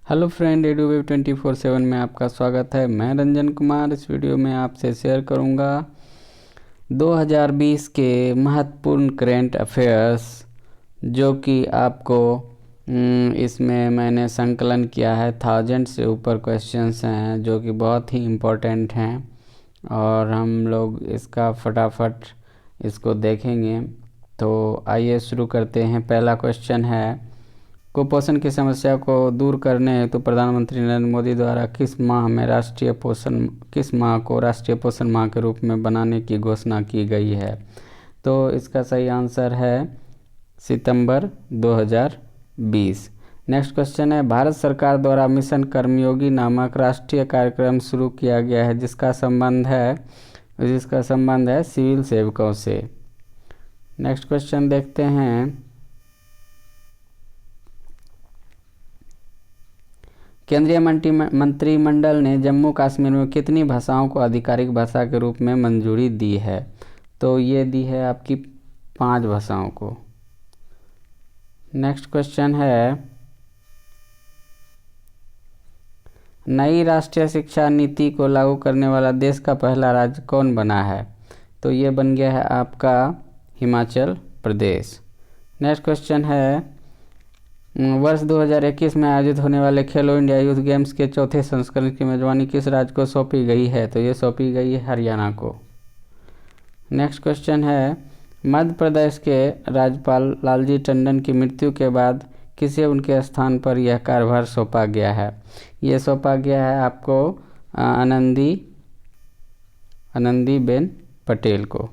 Hello friend, एडुवेब 24/7 में आपका स्वागत है। मैं रंजन कुमार। इस वीडियो में आपसे शेयर करूंगा 2020 के महत्वपूर्ण करेंट अफेयर्स, जो कि आपको इसमें मैंने संकलन किया है। 1000 से ऊपर क्वेश्चंस हैं जो कि बहुत ही इम्पोर्टेंट हैं और हम लोग इसका फटाफट इसको देखेंगे। तो आइए शुरू करते हैं। पहला क्वेश्चन है, कुपोषण की समस्या को दूर करने हेतु प्रधानमंत्री नरेंद्र मोदी द्वारा किस माह को राष्ट्रीय पोषण माह के रूप में बनाने की घोषणा की गई है? तो इसका सही आंसर है सितंबर 2020। नेक्स्ट क्वेश्चन है, भारत सरकार द्वारा मिशन कर्मयोगी नामक राष्ट्रीय कार्यक्रम शुरू किया गया है जिसका संबंध है सिविल सेवकों से। नेक्स्ट क्वेश्चन देखते हैं, केंद्रीय मंत्रिमंडल ने जम्मू कश्मीर में कितनी भाषाओं को आधिकारिक भाषा के रूप में मंजूरी दी है? तो ये दी है आपकी 5 भाषाओं को। नेक्स्ट क्वेश्चन है, नई राष्ट्रीय शिक्षा नीति को लागू करने वाला देश का पहला राज्य कौन बना है? तो ये बन गया है आपका हिमाचल प्रदेश। नेक्स्ट क्वेश्चन है, वर्ष 2021 में आयोजित होने वाले खेलो इंडिया यूथ गेम्स के चौथे संस्करण की मेजबानी किस राज्य को सौंपी गई है? तो ये सौंपी गई है हरियाणा को। नेक्स्ट क्वेश्चन है, मध्य प्रदेश के राज्यपाल लालजी टंडन की मृत्यु के बाद किसे उनके स्थान पर यह कार्यभार सौंपा गया है? ये सौंपा गया है आपको आनंदीबेन पटेल को।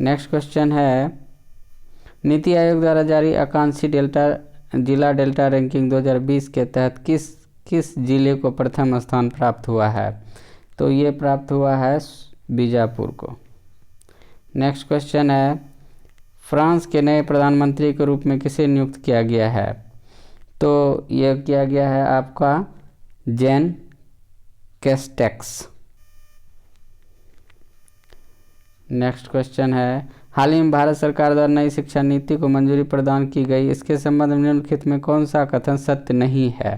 नेक्स्ट क्वेश्चन है, नीति आयोग द्वारा जारी आकांक्षी जिला डेल्टा रैंकिंग 2020 के तहत किस जिले को प्रथम स्थान प्राप्त हुआ है? तो ये प्राप्त हुआ है बीजापुर को। नेक्स्ट क्वेश्चन है, फ्रांस के नए प्रधानमंत्री के रूप में किसे नियुक्त किया गया है? तो यह किया गया है आपका जेन कैस्टेक्स। नेक्स्ट क्वेश्चन है, हाल ही में भारत सरकार द्वारा नई शिक्षा नीति को मंजूरी प्रदान की गई, इसके संबंध में निम्नलिखित में कौन सा कथन सत्य नहीं है?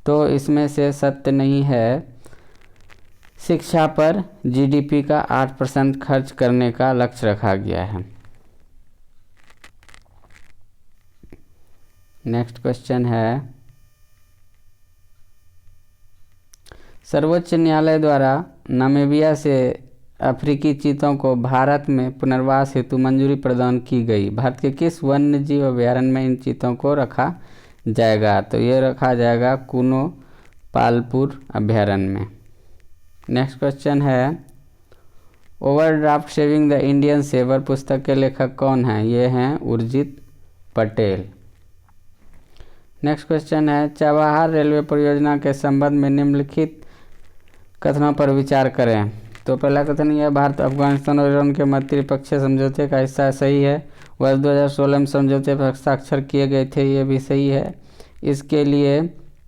तो इसमें से सत्य नहीं है, शिक्षा पर जीडीपी का 8% खर्च करने का लक्ष्य रखा गया है। नेक्स्ट क्वेश्चन है, सर्वोच्च न्यायालय द्वारा नामीबिया से अफ्रीकी चीतों को भारत में पुनर्वास हेतु मंजूरी प्रदान की गई। भारत के किस वन्य जीव अभयारण्य में इन चीतों को रखा जाएगा? तो ये रखा जाएगा कुनो पालपुर अभयारण्य में। नेक्स्ट क्वेश्चन है, overdraft saving the Indian saver पुस्तक के लेखक कौन हैं? ये हैं उर्जित पटेल। नेक्स्ट क्वेश्चन है, चबहार रेलवे परियोजना के संबंध में निम्नलिखित कथनों पर विचार करें। तो पहला कथन यह, भारत अफगानिस्तान और ईरान के मध्य त्रिपक्षीय समझौते का हिस्सा सही है। वर्ष 2016 में समझौते पर हस्ताक्षर किए गए थे, ये भी सही है।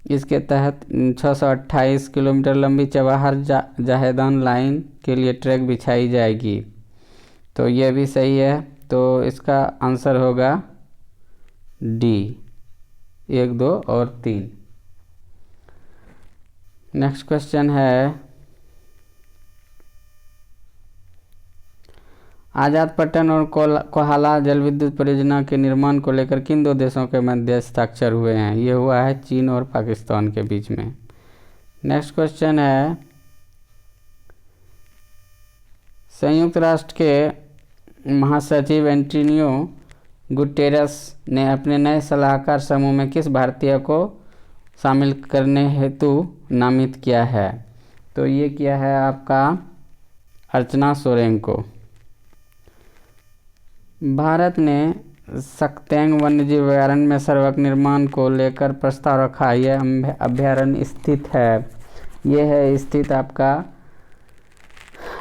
इसके तहत 628 किलोमीटर लंबी चबहार जाहेदान लाइन के लिए ट्रैक बिछाई जाएगी, तो ये भी सही है। तो इसका आंसर होगा डी 1, 2 और 3। नेक्स्ट क्वेश्चन है, आजादपट्टन और कोहाला जल विद्युत परियोजना के निर्माण को लेकर किन 2 देशों के मध्य हस्ताक्षर हुए हैं? ये हुआ है चीन और पाकिस्तान के बीच में। नेक्स्ट क्वेश्चन है, संयुक्त राष्ट्र के महासचिव एंटोनियो गुटेरस ने अपने नए सलाहकार समूह में किस भारतीय को शामिल करने हेतु नामित किया है? तो ये किया है आपका अर्चना सोरेन को। भारत ने सक्तेंग वन्यजीव अभयारण्य में सड़क निर्माण को लेकर प्रस्ताव रखा। यह अभयारण्य स्थित है, ये है स्थित आपका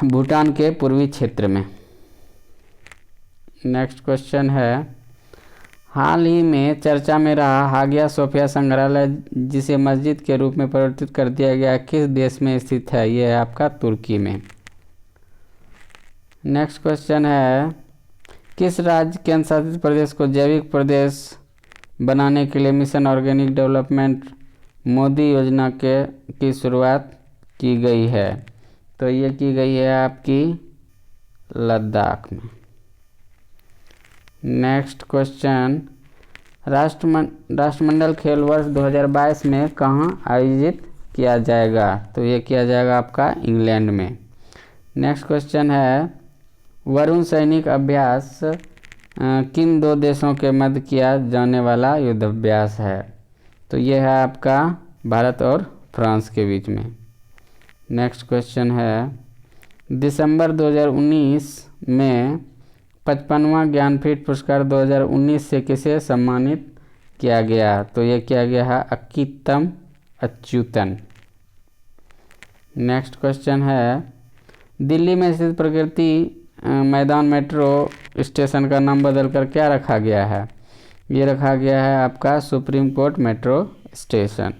भूटान के पूर्वी क्षेत्र में। नेक्स्ट क्वेश्चन है, हाल ही में चर्चा में रहा हागिया सोफिया संग्रहालय जिसे मस्जिद के रूप में परिवर्तित कर दिया गया किस देश में स्थित है? यह है आपका तुर्की में। नेक्स्ट क्वेश्चन है, किस राज्य केंद्र शासित प्रदेश को जैविक प्रदेश बनाने के लिए मिशन ऑर्गेनिक डेवलपमेंट मोदी योजना की शुरुआत की गई है? तो ये की गई है आपकी लद्दाख में। नेक्स्ट क्वेश्चन, राष्ट्रमंडल खेल वर्ष 2022 में कहाँ आयोजित किया जाएगा? तो ये किया जाएगा आपका इंग्लैंड में। नेक्स्ट क्वेश्चन है, वरुण सैनिक अभ्यास किन दो देशों के मध्य किया जाने वाला युद्धाभ्यास है? तो ये है आपका भारत और फ्रांस के बीच में। नेक्स्ट क्वेश्चन है, दिसंबर 2019 में 55वां ज्ञानपीठ पुरस्कार 2019 से किसे सम्मानित किया गया? तो ये किया गया है अक्कीतम अच्युतन। नेक्स्ट क्वेश्चन है, दिल्ली में स्थित प्रगति मैदान मेट्रो स्टेशन का नाम बदलकर क्या रखा गया है? ये रखा गया है आपका supreme court metro station.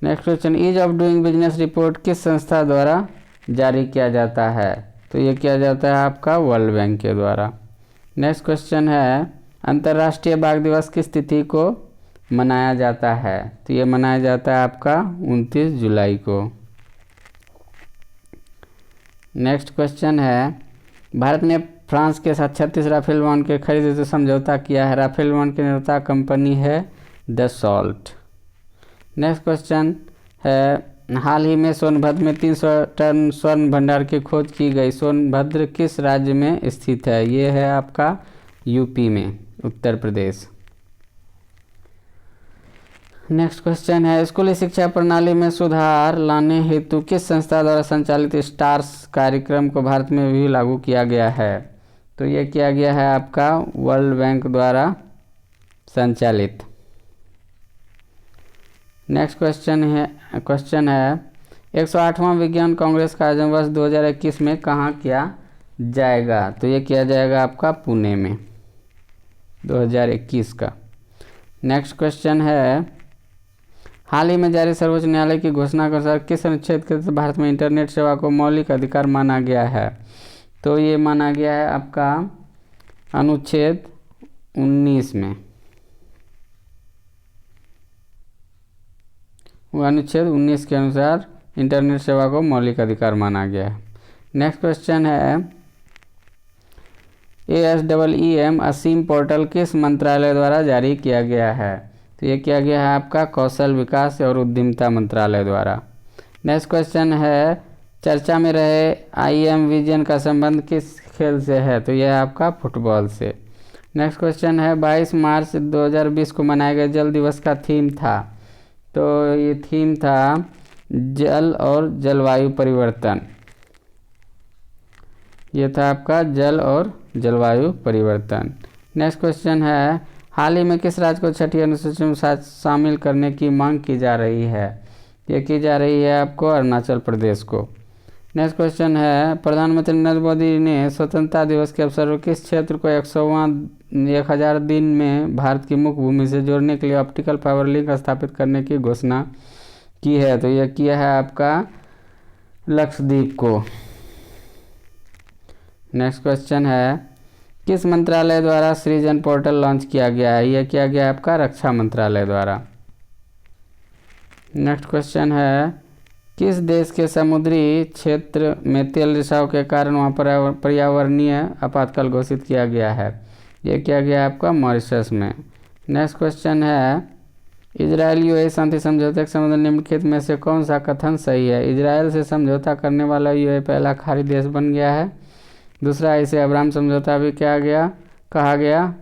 Next question, ease of doing business report किस संस्था द्वारा जारी किया जाता है? तो ये किया जाता है आपका वर्ल्ड बैंक के द्वारा। नेक्स्ट क्वेश्चन है, अंतर्राष्ट्रीय बाघ दिवस किस तिथि को मनाया जाता है? तो ये मनाया जाता है आपका 29 जुलाई को। नेक्स्ट क्वेश्चन है, भारत ने फ्रांस के साथ 36 राफेल विमान के खरीद से समझौता किया है। राफेल विमान की निर्माता कंपनी है दसॉल्ट। नेक्स्ट क्वेश्चन है, हाल ही में सोनभद्र में 300 टन स्वर्ण भंडार की खोज की गई। सोनभद्र किस राज्य में स्थित है? ये है आपका यूपी में, उत्तर प्रदेश। नेक्स्ट क्वेश्चन है, स्कूली शिक्षा प्रणाली में सुधार लाने हेतु किस संस्था द्वारा संचालित स्टार्स कार्यक्रम को भारत में भी लागू किया गया है? तो ये किया गया है आपका वर्ल्ड बैंक द्वारा संचालित। नेक्स्ट क्वेश्चन है 108वां विज्ञान कांग्रेस का आयोजन वर्ष 2021 में कहाँ किया जाएगा? तो ये किया जाएगा आपका पुणे में 2021 का। नेक्स्ट क्वेश्चन है, हाल ही में जारी सर्वोच्च न्यायालय की घोषणा के अनुसार किस अनुच्छेद के तहत भारत में इंटरनेट सेवा को मौलिक अधिकार माना गया है? तो ये माना गया है आपका अनुच्छेद 19 में। वो अनुच्छेद 19 के अनुसार इंटरनेट सेवा को मौलिक अधिकार माना गया है। नेक्स्ट क्वेश्चन है, ASEEM असीम पोर्टल किस मंत्रालय द्वारा जारी किया गया है? तो ये किया गया है आपका कौशल विकास और उद्यमिता मंत्रालय द्वारा। नेक्स्ट क्वेश्चन है, चर्चा में रहे IIM विजन का संबंध किस खेल से है? तो यह है आपका फुटबॉल से। नेक्स्ट क्वेश्चन है, 22 मार्च 2020 को मनाए गए जल दिवस का थीम था? तो ये थीम था जल और जलवायु परिवर्तन। ये था आपका जल और जलवायु परिवर्तन। नेक्स्ट क्वेश्चन है, हाल ही में किस राज्य को छठी अनुसूची में शामिल करने की मांग की जा रही है? ये की जा रही है आपको अरुणाचल प्रदेश को। नेक्स्ट क्वेश्चन है, प्रधानमंत्री नरेंद्र मोदी ने स्वतंत्रता दिवस के अवसर पर किस क्षेत्र को 1000 दिन में भारत की मुख्य भूमि से जोड़ने के लिए ऑप्टिकल फाइबर लिंक स्थापित करने की घोषणा की है? तो यह किया है आपका लक्षद्वीप को। नेक्स्ट क्वेश्चन है, किस मंत्रालय द्वारा सृजन पोर्टल लॉन्च किया गया है? यह किया गया आपका रक्षा मंत्रालय द्वारा। नेक्स्ट क्वेश्चन है, किस देश के समुद्री क्षेत्र में तेल रिसाव के कारण वहाँ पर पर्यावरणीय आपातकाल घोषित किया गया है? यह किया गया आपका मॉरिशस में। नेक्स्ट क्वेश्चन है, इजराइल UAE शांति समझौते के संबंध निम्नलिखित में से कौन सा कथन सही है? इजराइल से समझौता करने वाला UAE पहला खाड़ी देश बन गया है। दूसरा, इसे अब्राहम समझौता भी कहा गया।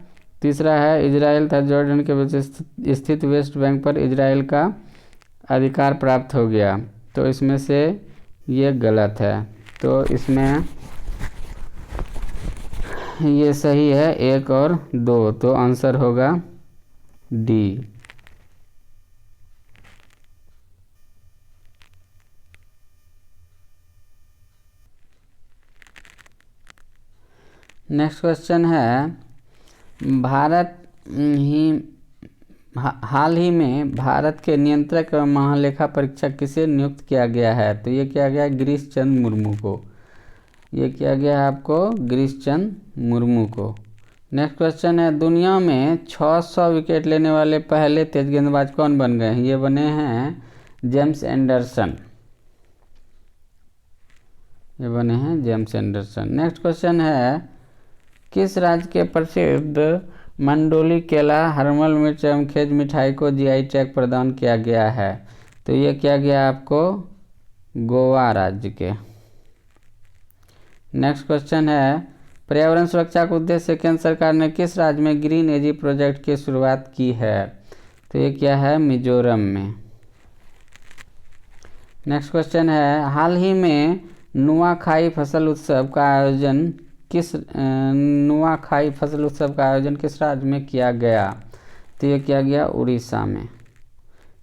तीसरा है, इजराइल तथा जॉर्डन के बीच स्थित वेस्ट बैंक पर इजराइल का अधिकार प्राप्त हो गया। तो इसमें से ये गलत है, तो इसमें ये सही है 1 और 2, तो आंसर होगा डी। नेक्स्ट क्वेश्चन है, हाल ही में भारत के नियंत्रक एवं महालेखा परीक्षक किसे नियुक्त किया गया है? तो ये किया गया गिरीश चंद्र मुर्मू को। ये किया गया है आपको गिरीश चंद्र मुर्मू को। नेक्स्ट क्वेश्चन है, दुनिया में 600 विकेट लेने वाले पहले तेज गेंदबाज कौन बन गए हैं? ये बने हैं जेम्स एंडरसन। ये बने हैं जेम्स एंडरसन। नेक्स्ट क्वेश्चन है, किस राज्य के प्रसिद्ध मंडोली केला, हरमल मिर्च एवं खेज मिठाई को जीआई टैग प्रदान किया गया है? तो ये किया गया आपको गोवा राज्य के। नेक्स्ट क्वेश्चन है, पर्यावरण सुरक्षा के उद्देश्य से केंद्र सरकार ने किस राज्य में ग्रीन एजी प्रोजेक्ट की शुरुआत की है? तो ये क्या है? मिजोरम में। नेक्स्ट क्वेश्चन है, हाल ही में नुआखाई फसल उत्सव का आयोजन किस राज्य में किया गया? तो ये किया गया उड़ीसा में।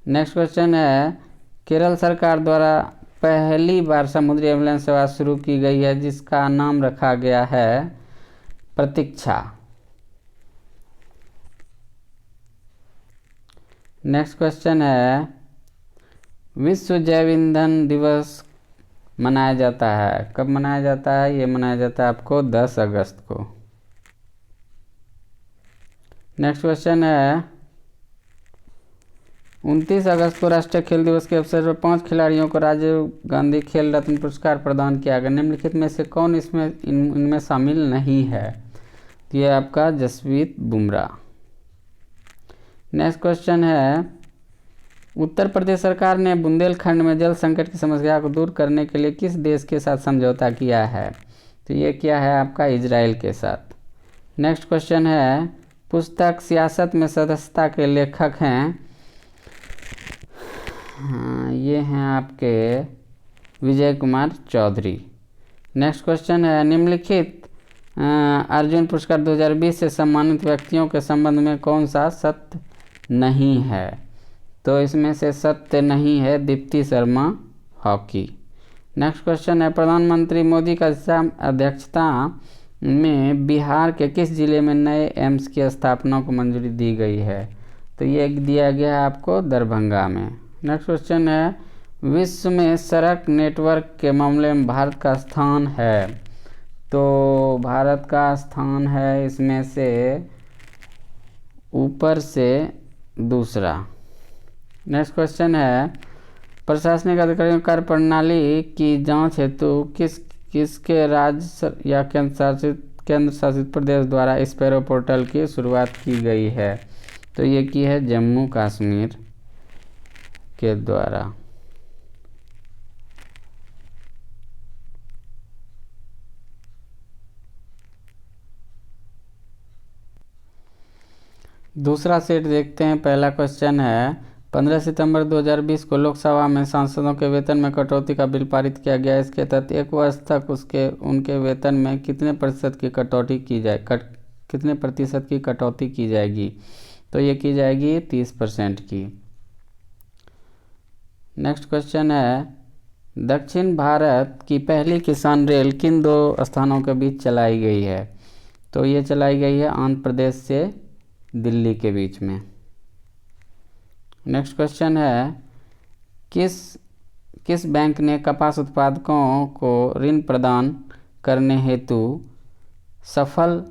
नेक्स्ट क्वेश्चन है, केरल सरकार द्वारा पहली बार समुद्री एम्बुलेंस सेवा शुरू की गई है जिसका नाम रखा गया है प्रतीक्षा। नेक्स्ट क्वेश्चन है, विश्व जैव ईंधन दिवस मनाया जाता है, कब मनाया जाता है? ये मनाया जाता है आपको 10 अगस्त को। नेक्स्ट क्वेश्चन है, 29 अगस्त को राष्ट्रीय खेल दिवस के अवसर पर 5 खिलाड़ियों को राजीव गांधी खेल रत्न पुरस्कार प्रदान किया गया। निम्नलिखित में से कौन इनमें शामिल नहीं है? तो ये आपका जसप्रीत बुमराह। नेक्स्ट क्वेश्चन है, उत्तर प्रदेश सरकार ने बुंदेलखंड में जल संकट की समस्या को दूर करने के लिए किस देश के साथ समझौता किया है? तो ये क्या है आपका? इजराइल के साथ। नेक्स्ट क्वेश्चन है, पुस्तक सियासत में सदस्यता के लेखक हैं, ये हैं आपके विजय कुमार चौधरी। नेक्स्ट क्वेश्चन है, निम्नलिखित अर्जुन पुरस्कार 2020 से सम्मानित व्यक्तियों के संबंध में कौन सा सत्य नहीं है? तो इसमें से सत्य नहीं है Deepti Sharma hockey. Next question है, प्रधानमंत्री मोदी का अध्यक्षता में बिहार के किस जिले में नए एम्स की स्थापना को मंजूरी दी गई है? तो ये दिया गया है आपको दरभंगा में। नेक्स्ट क्वेश्चन है, विश्व में सड़क नेटवर्क के मामले में भारत का स्थान है? तो भारत का स्थान है इसमें से ऊपर से दूसरा। नेक्स्ट क्वेश्चन है, प्रशासनिक अधिकारियों कार्य प्रणाली की जांच हेतु किसके राज्य या केंद्र शासित प्रदेश द्वारा स्पैरो पोर्टल की शुरुआत की गई है? तो ये की है जम्मू कश्मीर के द्वारा। दूसरा सेट देखते हैं। पहला क्वेश्चन है, 15 सितंबर 2020 को लोकसभा में सांसदों के वेतन में कटौती का बिल पारित किया गया। इसके तहत एक वर्ष तक उनके वेतन में कितने प्रतिशत की कटौती की जाएगी? तो ये की जाएगी 30% की। नेक्स्ट क्वेश्चन है, दक्षिण भारत की पहली किसान रेल किन 2 स्थानों के बीच चलाई गई है? तो ये चलाई गई है आंध्र प्रदेश से दिल्ली के बीच में। नेक्स्ट क्वेश्चन है, किस बैंक ने कपास उत्पादकों को ऋण प्रदान करने हेतु सफल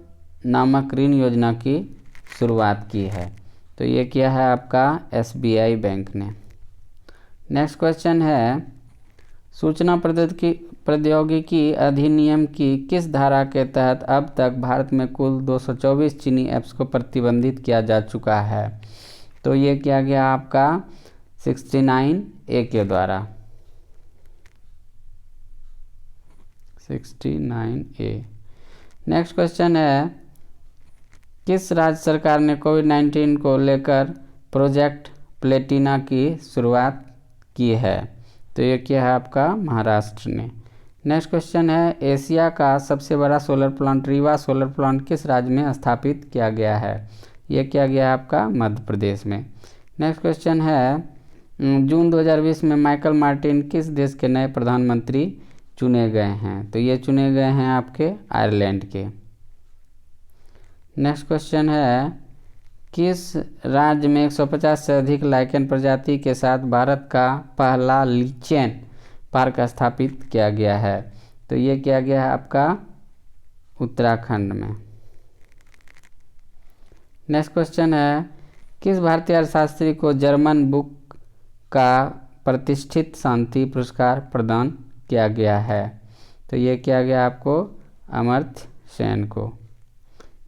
नामक ऋण योजना की शुरुआत की है? तो ये किया है आपका SBI बैंक ने। नेक्स्ट क्वेश्चन है, सूचना प्रौद्योगिकी अधिनियम की किस धारा के तहत अब तक भारत में कुल 224 चीनी ऐप्स को प्रतिबंधित किया जा चुका है? तो ये किया गया आपका 69A के द्वारा। 69A। नेक्स्ट क्वेश्चन है, किस राज्य सरकार ने कोविड-19 को लेकर प्रोजेक्ट प्लेटिना की शुरुआत की है? तो ये क्या है आपका महाराष्ट्र ने। नेक्स्ट क्वेश्चन है, एशिया का सबसे बड़ा solar plant Rewa solar plant किस राज्य में स्थापित किया गया है? ये किया गया आपका मध्य प्रदेश में। नेक्स्ट क्वेश्चन है, जून 2020 में माइकल मार्टिन किस देश के नए प्रधानमंत्री चुने गए हैं? तो ये चुने गए हैं आपके आयरलैंड के। नेक्स्ट क्वेश्चन है, किस राज्य में 150 से अधिक लाइकेन प्रजाति के साथ भारत का पहला लीचेन पार्क स्थापित किया गया है? तो ये किया गया है आपका उत्तराखंड में। नेक्स्ट क्वेश्चन है, किस भारतीय अर्थशास्त्री को जर्मन बुक का प्रतिष्ठित शांति पुरस्कार प्रदान किया गया है? तो ये किया गया आपको अमर्त्य सेन को।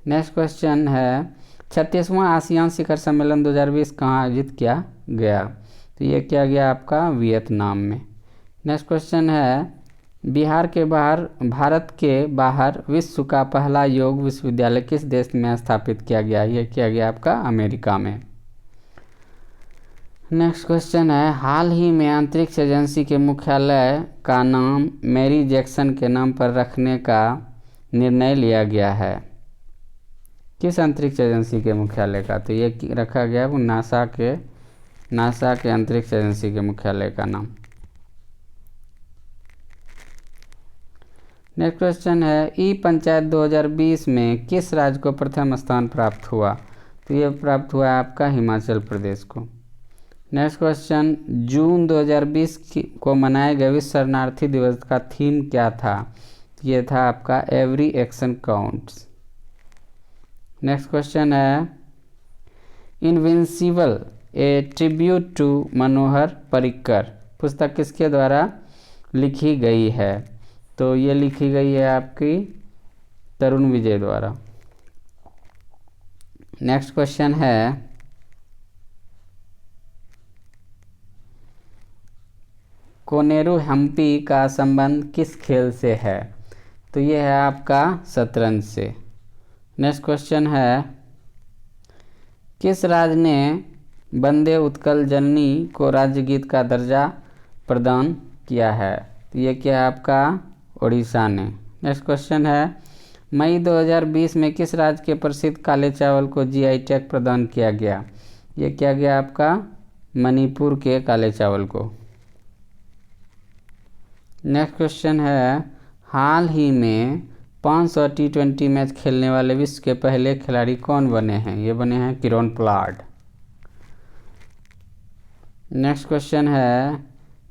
नेक्स्ट क्वेश्चन है, 36वां आसियान शिखर सम्मेलन 2020 कहाँ आयोजित किया गया? तो ये किया गया आपका वियतनाम में। नेक्स्ट क्वेश्चन है, भारत के बाहर विश्व का पहला योग विश्वविद्यालय किस देश में स्थापित किया गया? ये किया गया आपका अमेरिका में। नेक्स्ट क्वेश्चन है, हाल ही में अंतरिक्ष एजेंसी के मुख्यालय का नाम मैरी जैक्सन के नाम पर रखने का निर्णय लिया गया है। किस अंतरिक्ष एजेंसी के मुख्यालय का? तो ये रखा गया वो नासा के अंतरिक्ष एजेंसी के मुख्यालय का नाम। नेक्स्ट क्वेश्चन है, ई पंचायत 2020 में किस राज्य को प्रथम स्थान प्राप्त हुआ? तो ये प्राप्त हुआ आपका हिमाचल प्रदेश को। नेक्स्ट क्वेश्चन, जून 2020 को मनाए गए विश्व शरणार्थी दिवस का थीम क्या था? ये था आपका every action counts. Next question है, invincible A tribute to Manohar Parrikar पुस्तक किसके द्वारा लिखी गई है? तो ये लिखी गई है आपकी तरुण विजय द्वारा। नेक्स्ट क्वेश्चन है, कोनेरू हम्पी का संबंध किस खेल से है? तो ये है आपका शतरंज से। नेक्स्ट क्वेश्चन है, किस राज्य ने वंदे उत्कल जननी को राज्य गीत का दर्जा प्रदान किया है? तो ये क्या है आपका उड़ीसा ने। नेक्स्ट क्वेश्चन है, मई 2020 में किस राज्य के प्रसिद्ध काले चावल को जीआई टैग प्रदान किया गया? ये क्या गया आपका मणिपुर के काले चावल को। नेक्स्ट क्वेश्चन है, हाल ही में 500 T20 मैच खेलने वाले विश्व के पहले खिलाड़ी कौन बने हैं? ये बने हैं किरण पोलार्ड। नेक्स्ट क्वेश्चन है,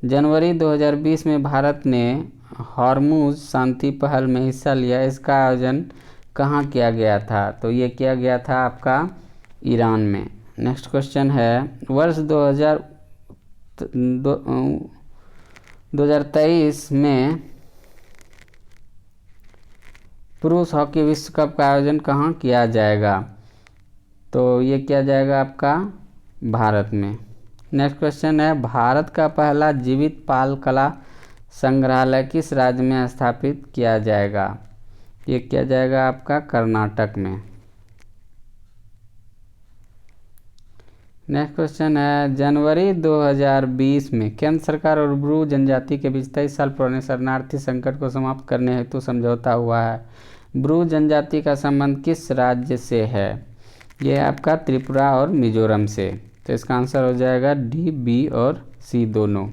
जनवरी 2020 में भारत ने हॉर्मुज शांति पहल में हिस्सा लिया, इसका आयोजन कहाँ किया गया था? तो ये किया गया था आपका ईरान में। नेक्स्ट क्वेश्चन है, वर्ष 2023 में पुरुष हॉकी विश्व कप का आयोजन कहाँ किया जाएगा? तो ये किया जाएगा आपका भारत में। नेक्स्ट क्वेश्चन है, भारत का पहला जीवित पाल कला संग्रहालय किस राज्य में स्थापित किया जाएगा? ये किया जाएगा आपका कर्नाटक में। नेक्स्ट क्वेश्चन है, जनवरी 2020 में केंद्र सरकार और ब्रू जनजाति के बीच 23 साल पुराने शरणार्थी संकट को समाप्त करने हेतु समझौता हुआ है। ब्रू जनजाति का संबंध किस राज्य से है? यह आपका त्रिपुरा और मिजोरम से। तो इसका आंसर हो जाएगा डी, बी और सी दोनों।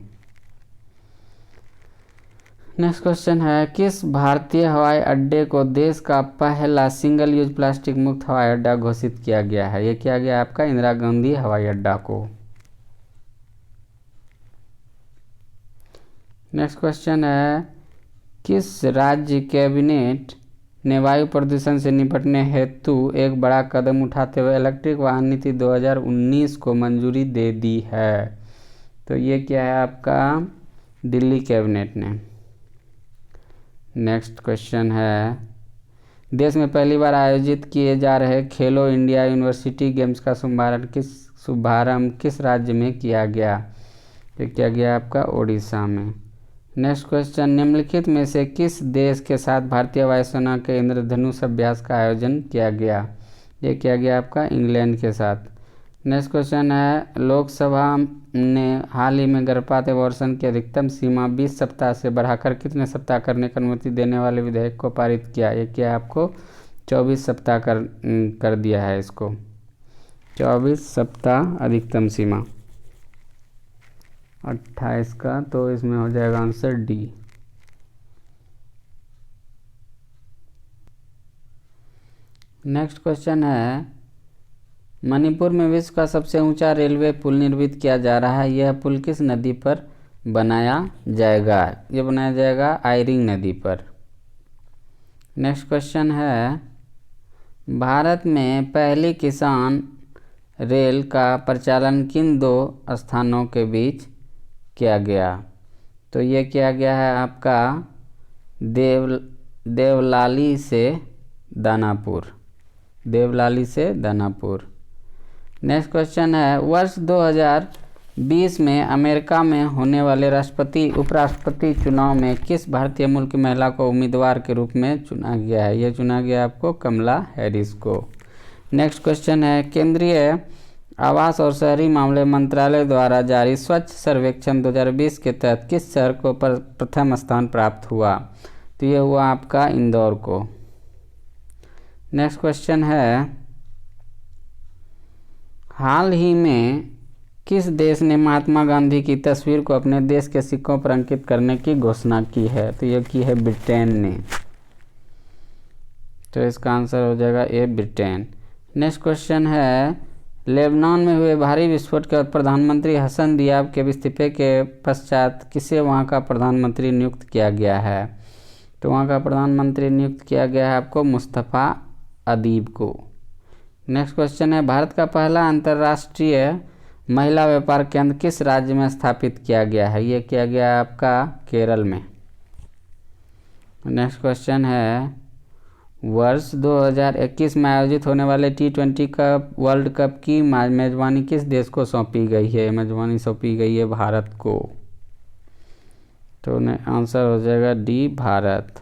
नेक्स्ट क्वेश्चन है, किस भारतीय हवाई अड्डे को देश का पहला सिंगल यूज प्लास्टिक मुक्त हवाई अड्डा घोषित किया गया है? यह किया गया आपका इंदिरा गांधी हवाई अड्डा को। नेक्स्ट क्वेश्चन है, किस राज्य कैबिनेट ने वायु प्रदूषण से निपटने हेतु एक बड़ा कदम उठाते हुए इलेक्ट्रिक वाहन नीति 2019 को मंजूरी दे दी है? तो ये क्या है आपका दिल्ली कैबिनेट ने। नेक्स्ट क्वेश्चन है, देश में पहली बार आयोजित किए जा रहे खेलो इंडिया यूनिवर्सिटी गेम्स का शुभारंभ किस राज्य में किया गया? तो किया गया आपका ओडिशा में। नेक्स्ट क्वेश्चन, निम्नलिखित में से किस देश के साथ भारतीय वायुसेना के इंद्रधनुष अभ्यास का आयोजन किया गया? ये किया गया आपका इंग्लैंड के साथ। नेक्स्ट क्वेश्चन है, लोकसभा ने हाल ही में गर्भपात अबॉर्शन की अधिकतम सीमा 20 सप्ताह से बढ़ाकर कितने सप्ताह करने की अनुमति देने वाले विधेयक को पारित किया? ये क्या आपको 24 सप्ताह कर दिया है इसको। 24 सप्ताह अधिकतम सीमा 28 का, तो इसमें हो जाएगा आंसर डी। नेक्स्ट क्वेश्चन है, मणिपुर में विश्व का सबसे ऊंचा रेलवे पुल निर्मित किया जा रहा है, यह पुल किस नदी पर बनाया जाएगा? ये बनाया जाएगा आयरिंग नदी पर। नेक्स्ट क्वेश्चन है, भारत में पहली किसान रेल का परिचालन किन दो स्थानों के बीच किया गया? तो ये किया गया है आपका देवलाली से दानापुर। देवलाली से दानापुर। नेक्स्ट क्वेश्चन है, वर्ष 2020 में अमेरिका में होने वाले राष्ट्रपति उपराष्ट्रपति चुनाव में किस भारतीय मूल की महिला को उम्मीदवार के रूप में चुना गया है? ये चुना गया आपको कमला हैरिस को। नेक्स्ट क्वेश्चन है, केंद्रीय आवास और शहरी मामले मंत्रालय द्वारा जारी स्वच्छ सर्वेक्षण 2020 के तहत किस शहर को प्रथम स्थान प्राप्त हुआ? तो ये हुआ आपका इंदौर को। नेक्स्ट क्वेश्चन है, हाल ही में किस देश ने महात्मा गांधी की तस्वीर को अपने देश के सिक्कों पर अंकित करने की घोषणा की है? तो यह की है ब्रिटेन ने। तो इसका आंसर हो जाएगा ए, ब्रिटेन। नेक्स्ट क्वेश्चन है, लेबनान में हुए भारी विस्फोट के बाद प्रधानमंत्री हसन दियाब के इस्तीफे के पश्चात किसे वहां का प्रधानमंत्री नियुक्त किया गया है? तो वहां का प्रधानमंत्री नियुक्त किया गया है आपको मुस्तफ़ा अदीब को। नेक्स्ट क्वेश्चन है, भारत का पहला अंतर्राष्ट्रीय महिला व्यापार केंद्र किस राज्य में स्थापित किया गया है? ये किया गया है आपका केरल में। नेक्स्ट क्वेश्चन है, वर्ष 2021 में आयोजित होने वाले T20 कप वर्ल्ड कप की मेजबानी किस देश को सौंपी गई है? मेजबानी सौंपी गई है भारत को। तो आंसर हो जाएगा डी, भारत।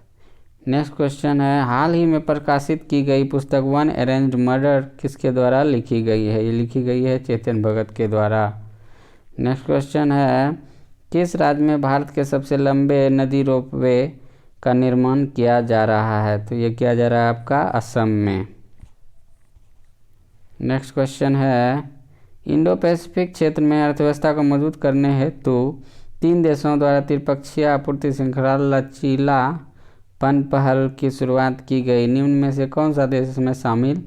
नेक्स्ट क्वेश्चन है, हाल ही में प्रकाशित की गई पुस्तक वन अरेंज्ड मर्डर किसके द्वारा लिखी गई है? ये लिखी गई है चेतन भगत के द्वारा। नेक्स्ट क्वेश्चन है, किस राज्य में भारत के सबसे लंबे नदी रोपवे का निर्माण किया जा रहा है? तो ये किया जा रहा है आपका असम में। नेक्स्ट क्वेश्चन है, इंडो पैसिफिक क्षेत्र में अर्थव्यवस्था को मजबूत करने हेतु 3 देशों द्वारा त्रिपक्षीय आपूर्ति श्रृंखला लचीलापन पहल की शुरुआत की गई। निम्न में से कौन सा देश इसमें शामिल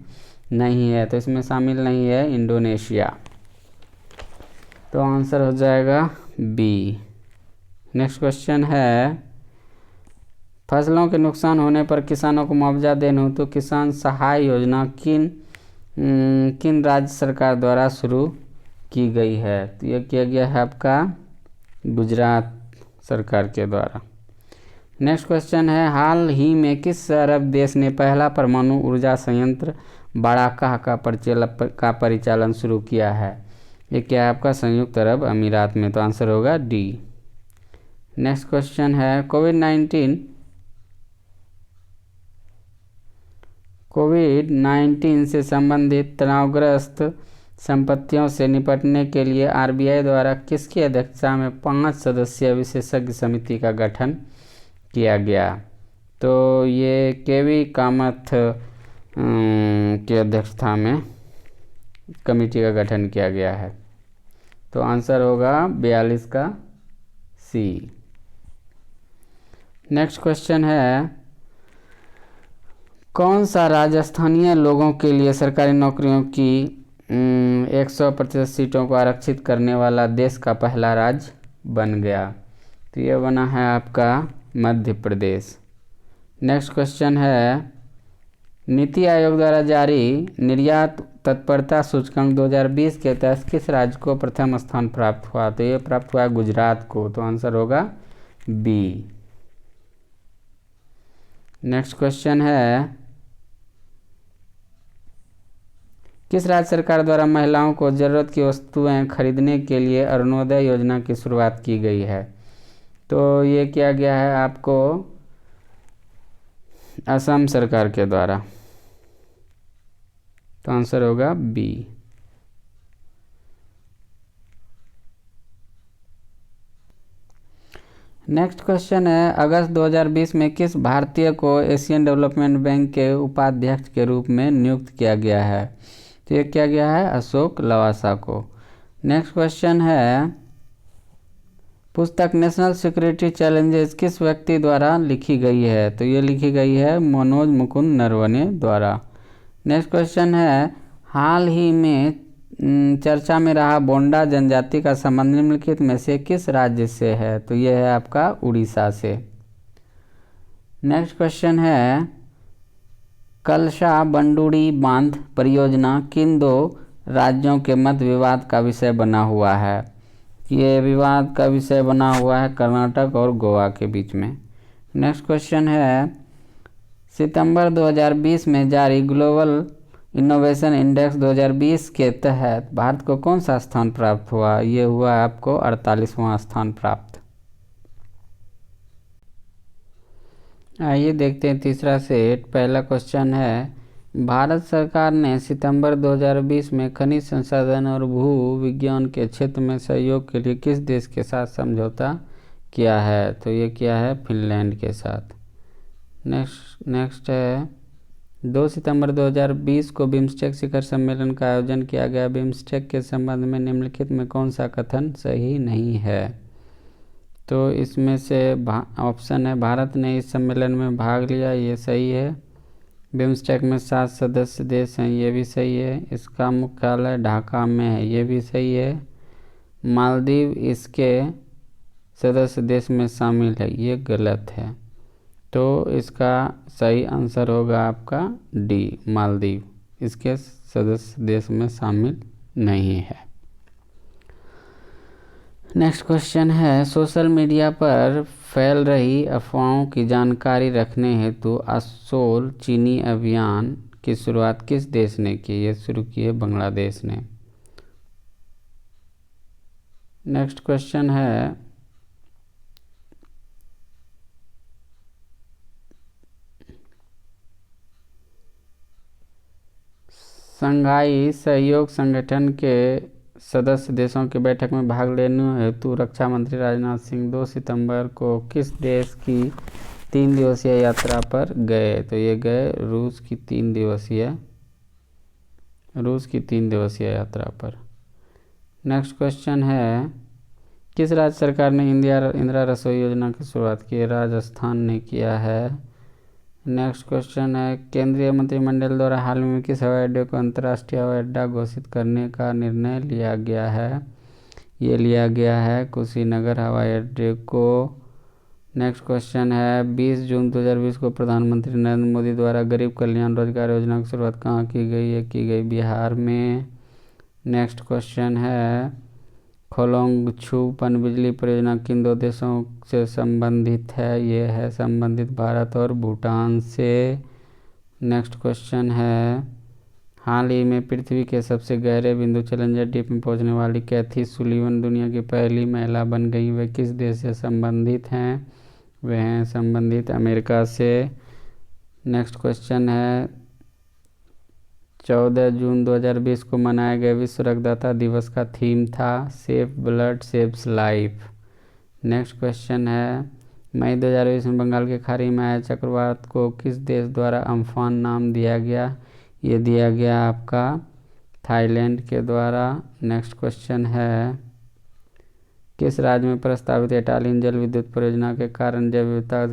नहीं है? तो इसमें शामिल नहीं है इंडोनेशिया। तो आंसर हो जाएगा बी। नेक्स्ट क्वेश्चन है, फसलों के नुकसान होने पर किसानों को मुआवजा देने हेतु किसान सहाय योजना किन राज्य सरकार द्वारा शुरू की गई है? तो यह किया गया है आपका गुजरात सरकार के द्वारा। नेक्स्ट क्वेश्चन है, हाल ही में किस अरब देश ने पहला परमाणु ऊर्जा संयंत्र बाराकाह का परिचालन शुरू किया है? ये क्या है आपका संयुक्त अरब अमीरात में। तो आंसर होगा डी। नेक्स्ट क्वेश्चन है, कोविड-19 से संबंधित तनावग्रस्त संपत्तियों से निपटने के लिए आरबीआई द्वारा किसकी अध्यक्षता में 5 सदस्यीय विशेषज्ञ समिति का गठन किया गया? तो ये केवी कामथ की अध्यक्षता में कमेटी का गठन किया गया है। तो आंसर होगा 42 का सी। नेक्स्ट क्वेश्चन है, कौन सा राज्य स्थानीय लोगों के लिए सरकारी नौकरियों की 100% सीटों को आरक्षित करने वाला देश का पहला राज्य बन गया? तो ये बना है आपका मध्य प्रदेश। नेक्स्ट क्वेश्चन है, नीति आयोग द्वारा जारी निर्यात तत्परता सूचकांक 2020 के तहत किस राज्य को प्रथम स्थान प्राप्त हुआ? तो ये प्राप्त हुआ गुजरात को। तो आंसर होगा बी। नेक्स्ट क्वेश्चन है, किस राज्य सरकार द्वारा महिलाओं को जरूरत की वस्तुएं खरीदने के लिए अरुणोदय योजना की शुरुआत की गई है? तो ये किया गया है आपको असम सरकार के द्वारा। तो आंसर होगा बी। नेक्स्ट क्वेश्चन है, अगस्त 2020 में किस भारतीय को एशियन डेवलपमेंट बैंक के उपाध्यक्ष के रूप में नियुक्त किया गया है? तो ये किया गया है अशोक लवासा को। नेक्स्ट क्वेश्चन है, पुस्तक नेशनल सिक्योरिटी चैलेंजेस किस व्यक्ति द्वारा लिखी गई है? तो ये लिखी गई है मनोज मुकुंद नरवणे द्वारा। नेक्स्ट क्वेश्चन है, हाल ही में चर्चा में रहा बोंडा जनजाति का संबंध निम्नलिखित में से किस राज्य से है? तो ये है आपका उड़ीसा से। नेक्स्ट क्वेश्चन है, कलशा बंडूरी बांध परियोजना किन दो राज्यों के मध्य विवाद का विषय बना हुआ है? ये विवाद का विषय बना हुआ है कर्नाटक और गोवा के बीच में। नेक्स्ट क्वेश्चन है, सितंबर 2020 में जारी ग्लोबल इनोवेशन इंडेक्स 2020 के तहत भारत को कौन सा स्थान प्राप्त हुआ? ये हुआ आपको 48वां स्थान प्राप्त। आइए देखते हैं तीसरा सेट। पहला क्वेश्चन है, भारत सरकार ने सितंबर 2020 में खनिज संसाधन और भू विज्ञान के क्षेत्र में सहयोग के लिए किस देश के साथ समझौता किया है? तो ये किया है फिनलैंड के साथ। नेक्स्ट है, 2 सितंबर 2020 को बिम्स्टेक शिखर सम्मेलन का आयोजन किया गया। बिम्स्टेक के संबंध में निम्नलिखित में कौन सा कथन सही नहीं है? तो इसमें से ऑप्शन है, भारत ने इस सम्मेलन में भाग लिया, ये सही है। बिम्स्टेक में 7 सदस्य देश हैं, ये भी सही है। इसका मुख्यालय ढाका में है, ये भी सही है। मालदीव इसके सदस्य देश में शामिल है, ये गलत है। तो इसका सही आंसर होगा आपका डी, मालदीव इसके सदस्य देश में शामिल नहीं है। नेक्स्ट क्वेश्चन है, सोशल मीडिया पर फैल रही अफवाहों की जानकारी रखने हेतु असोल चीनी अभियान की शुरुआत किस देश ने की? ये शुरू की है बांग्लादेश ने। नेक्स्ट क्वेश्चन है, शंघाई सहयोग संगठन के सदस्य देशों की बैठक में भाग लेने हेतु रक्षा मंत्री राजनाथ सिंह 2 सितंबर को किस देश की 3 दिवसीय यात्रा पर गए? तो ये गए रूस की 3 दिवसीय यात्रा पर। नेक्स्ट क्वेश्चन है, किस राज्य सरकार ने इंदिरा रसोई योजना की शुरुआत की? राजस्थान ने किया है। नेक्स्ट क्वेश्चन है, केंद्रीय मंत्रिमंडल द्वारा हाल में किस हवाई अड्डे को अंतर्राष्ट्रीय हवाई अड्डा घोषित करने का निर्णय लिया गया है? ये लिया गया है कुशीनगर हवाई अड्डे को। नेक्स्ट क्वेश्चन है, 20 जून 2020 को प्रधानमंत्री नरेंद्र मोदी द्वारा गरीब कल्याण रोजगार योजना की शुरुआत कहाँ की गई? ये की गई बिहार में। नेक्स्ट क्वेश्चन है, खोलोंगछू पनबिजली परियोजना किन 2 देशों से संबंधित है? ये है संबंधित भारत और भूटान से। नेक्स्ट क्वेश्चन है, हाल ही में पृथ्वी के सबसे गहरे बिंदु चैलेंजर डीप में पहुंचने वाली कैथी सुलीवन दुनिया की पहली महिला बन गई। वे किस देश से संबंधित हैं? वे हैं संबंधित अमेरिका से। नेक्स्ट क्वेश्चन है, 14 जून 2020 को मनाए गए विश्व रक्तदाता दिवस का थीम था save blood saves life. Next question है, मई 2020 में बंगाल की खाड़ी में आए चक्रवात को किस देश द्वारा अम्फान नाम दिया गया? ये दिया गया आपका थाईलैंड के द्वारा। नेक्स्ट क्वेश्चन है, किस राज्य में प्रस्तावित इटालियन जल विद्युत परियोजना के कारण जैव विविधता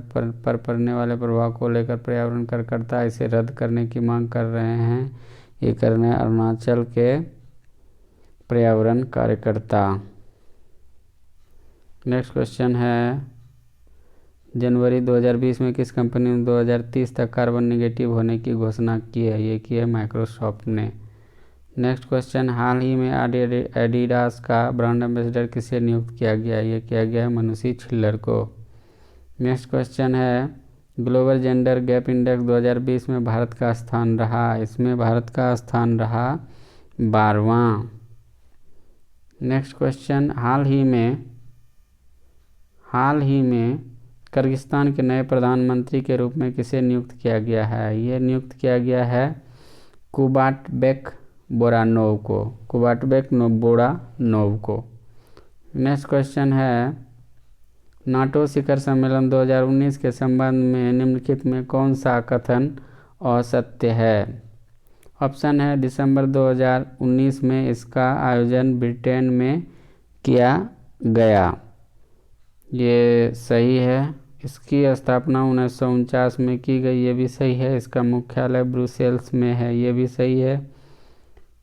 पर पड़ने वाले प्रभाव को लेकर पर्यावरण कार्यकर्ता इसे रद्द करने की मांग कर रहे हैं? ये करने अरुणाचल के पर्यावरण कार्यकर्ता। नेक्स्ट क्वेश्चन है, जनवरी 2020 में किस कंपनी ने 2030 तक कार्बन नेगेटिव होने की घोषणा की है? ये की है माइक्रोसॉफ्ट ने। नेक्स्ट क्वेश्चन, हाल ही में एडिडास का ब्रांड एम्बेसडर किसे नियुक्त किया गया? ये किया गया है मनुषी छिल्लर को। नेक्स्ट क्वेश्चन है, ग्लोबल जेंडर गैप इंडेक्स 2020 में भारत का स्थान रहा? इसमें भारत का स्थान रहा 12वां। नेक्स्ट क्वेश्चन, हाल ही में किर्गिस्तान के नए प्रधानमंत्री के रूप में किसे नियुक्त किया गया है? ये नियुक्त किया गया है कुबाटबेक बोरानोव को। नेक्स्ट क्वेश्चन है, नाटो शिखर सम्मेलन 2019 के संबंध में निम्नलिखित में कौन सा कथन असत्य है? ऑप्शन है, दिसंबर 2019 में इसका आयोजन ब्रिटेन में किया गया, ये सही है। इसकी स्थापना 1949 में की गई, ये भी सही है। इसका मुख्यालय ब्रुसेल्स में है, ये भी सही है।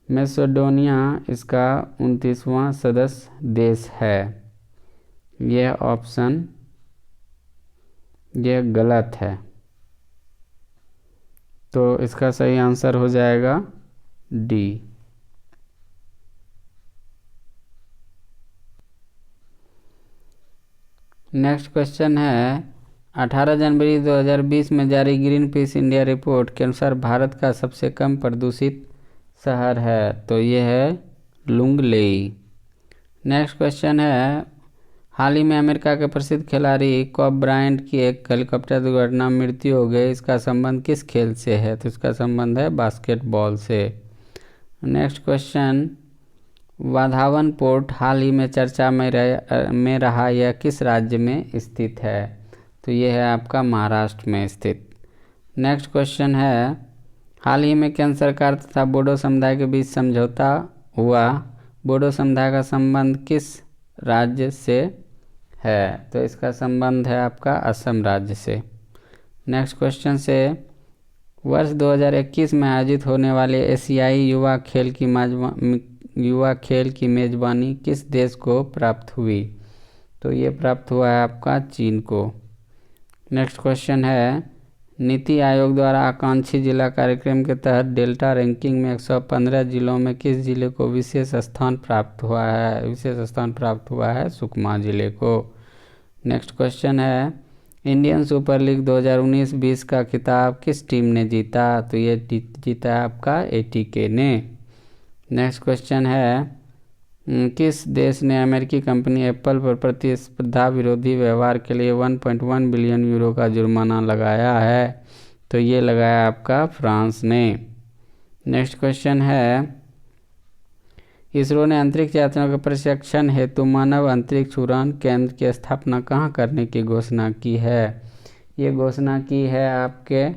मैसेडोनिया इसका 29वां सदस्य देश है, यह ऑप्शन ये गलत है। तो इसका सही आंसर हो जाएगा डी। नेक्स्ट क्वेश्चन है 18 जनवरी 2020 में जारी ग्रीन पीस इंडिया रिपोर्ट के अनुसार भारत का सबसे कम प्रदूषित शहर है, तो ये है लुंगलेई। नेक्स्ट क्वेश्चन है हाल ही में अमेरिका के प्रसिद्ध खिलाड़ी कोब ब्रायंट की एक हेलीकॉप्टर दुर्घटना में मृत्यु हो गई, इसका संबंध किस खेल से है, तो इसका संबंध है बास्केटबॉल से। नेक्स्ट क्वेश्चन वाधावन पोर्ट हाल ही में चर्चा में रहा, यह किस राज्य में स्थित है, तो ये है आपका महाराष्ट्र में स्थित। नेक्स्ट क्वेश्चन है हाल ही में केंद्र सरकार तथा बोडो समुदाय के बीच समझौता हुआ, बोडो समुदाय का संबंध किस राज्य से है, तो इसका संबंध है आपका असम राज्य से। नेक्स्ट क्वेश्चन से वर्ष 2021 में आयोजित होने वाले एशियाई युवा खेल की मेजबानी किस देश को प्राप्त हुई, तो ये प्राप्त हुआ है आपका चीन को। नेक्स्ट क्वेश्चन है नीति आयोग द्वारा आकांक्षी जिला कार्यक्रम के तहत डेल्टा रैंकिंग में 115 जिलों में किस जिले को विशेष स्थान प्राप्त हुआ है, विशेष स्थान प्राप्त हुआ है सुकमा जिले को। नेक्स्ट क्वेश्चन है इंडियन सुपर लीग 2019-20 का खिताब किस टीम ने जीता, तो ये जीता है आपका एटीके ने। नेक्स्ट क्वेश्चन है किस देश ने अमेरिकी कंपनी एप्पल पर प्रतिस्पर्धा विरोधी व्यवहार के लिए 1.1 बिलियन यूरो का जुर्माना लगाया है, तो ये लगाया आपका फ्रांस ने। नेक्स्ट क्वेश्चन है इसरो ने अंतरिक्ष यात्रियों के प्रशिक्षण हेतु मानव अंतरिक्ष उड़ान केंद्र की स्थापना कहाँ करने की घोषणा की है, ये घोषणा की है आपके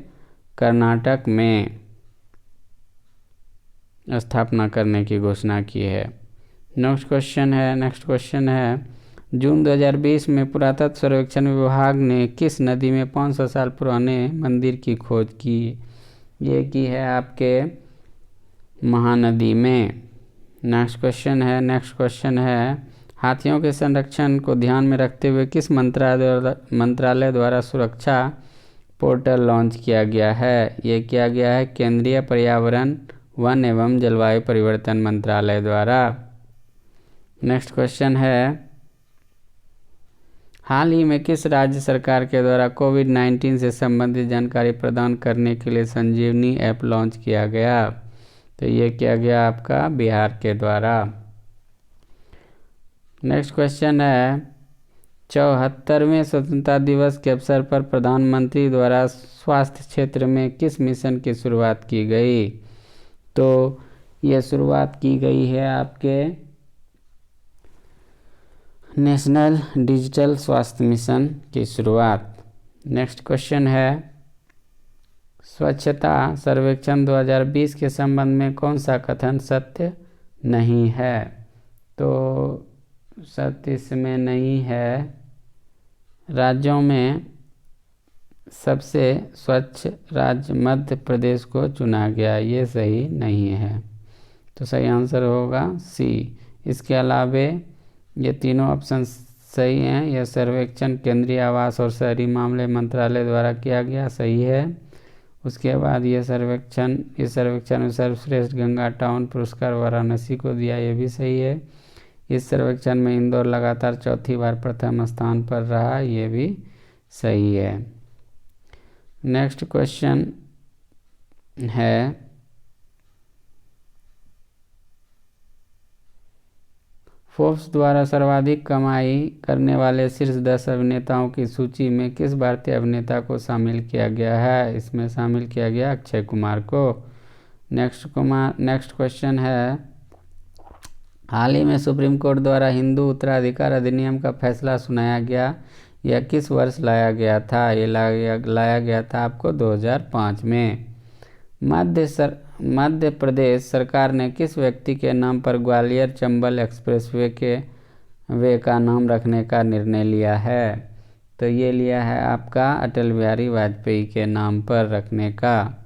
कर्नाटक में स्थापना करने की घोषणा की है। नेक्स्ट क्वेश्चन है जून 2020 में पुरातत्व सर्वेक्षण विभाग ने किस नदी में 500 साल पुराने मंदिर की खोज की, ये की है आपके महानदी में। नेक्स्ट क्वेश्चन है हाथियों के संरक्षण को ध्यान में रखते हुए किस मंत्रालय द्वारा सुरक्षा पोर्टल लॉन्च किया गया है, ये किया गया है केंद्रीय पर्यावरण वन एवं जलवायु परिवर्तन मंत्रालय द्वारा। नेक्स्ट क्वेश्चन है हाल ही में किस राज्य सरकार के द्वारा कोविड-19 से संबंधित जानकारी प्रदान करने के लिए संजीवनी ऐप लॉन्च किया गया, तो ये किया गया आपका बिहार के द्वारा। नेक्स्ट क्वेश्चन है 74वें स्वतंत्रता दिवस के अवसर पर प्रधानमंत्री द्वारा स्वास्थ्य क्षेत्र में किस मिशन की शुरुआत की गई, तो ये शुरुआत की गई है आपके नेशनल डिजिटल स्वास्थ्य मिशन की शुरुआत। नेक्स्ट क्वेश्चन है स्वच्छता सर्वेक्षण 2020 के संबंध में कौन सा कथन सत्य नहीं है, तो सत्य इसमें नहीं है राज्यों में सबसे स्वच्छ राज्य मध्य प्रदेश को चुना गया, ये सही नहीं है, तो सही आंसर होगा सी। इसके अलावे ये तीनों ऑप्शन सही हैं। यह सर्वेक्षण केंद्रीय आवास और शहरी मामले मंत्रालय द्वारा किया गया, सही है। उसके बाद इस सर्वेक्षण में सर्वश्रेष्ठ गंगा टाउन पुरस्कार वाराणसी को दिया, ये भी सही है। इस सर्वेक्षण में इंदौर लगातार चौथी बार प्रथम स्थान पर रहा, ये भी सही है। नेक्स्ट क्वेश्चन है फोर्ब्स द्वारा सर्वाधिक कमाई करने वाले शीर्ष 10 अभिनेताओं की सूची में किस भारतीय अभिनेता को शामिल किया गया है, इसमें शामिल किया गया अक्षय कुमार को। नेक्स्ट क्वेश्चन है हाल ही में सुप्रीम कोर्ट द्वारा हिंदू उत्तराधिकार अधिनियम का फैसला सुनाया गया, यह किस वर्ष लाया गया था, ये लाया गया था आपको 2005 में। मध्य प्रदेश सरकार ने किस व्यक्ति के नाम पर ग्वालियर चंबल एक्सप्रेसवे का नाम रखने का निर्णय लिया है, तो ये लिया है आपका अटल बिहारी वाजपेयी के नाम पर रखने का।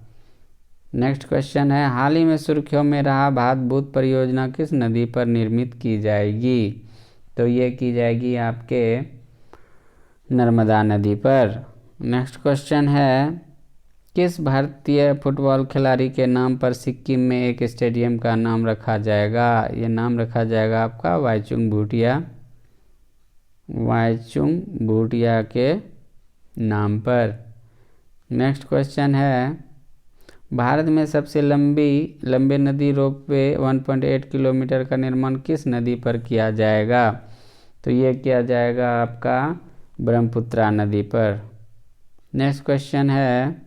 नेक्स्ट क्वेश्चन है हाल ही में सुर्खियों में रहा भात बूथ परियोजना किस नदी पर निर्मित की जाएगी, तो ये की जाएगी आपके नर्मदा नदी पर। नेक्स्ट क्वेश्चन है किस भारतीय फुटबॉल खिलाड़ी के नाम पर सिक्किम में एक स्टेडियम का नाम रखा जाएगा? ये नाम रखा जाएगा आपका वाईचुंग भूटिया के नाम पर। नेक्स्ट क्वेश्चन है, भारत में सबसे लंबे नदी रोपवे 1.8 किलोमीटर का निर्माण किस नदी पर किया जाएगा? तो ये किया जाएगा आपका ब्रह्मपुत्रा नदी पर। नेक्स्ट क्वेश्चन है,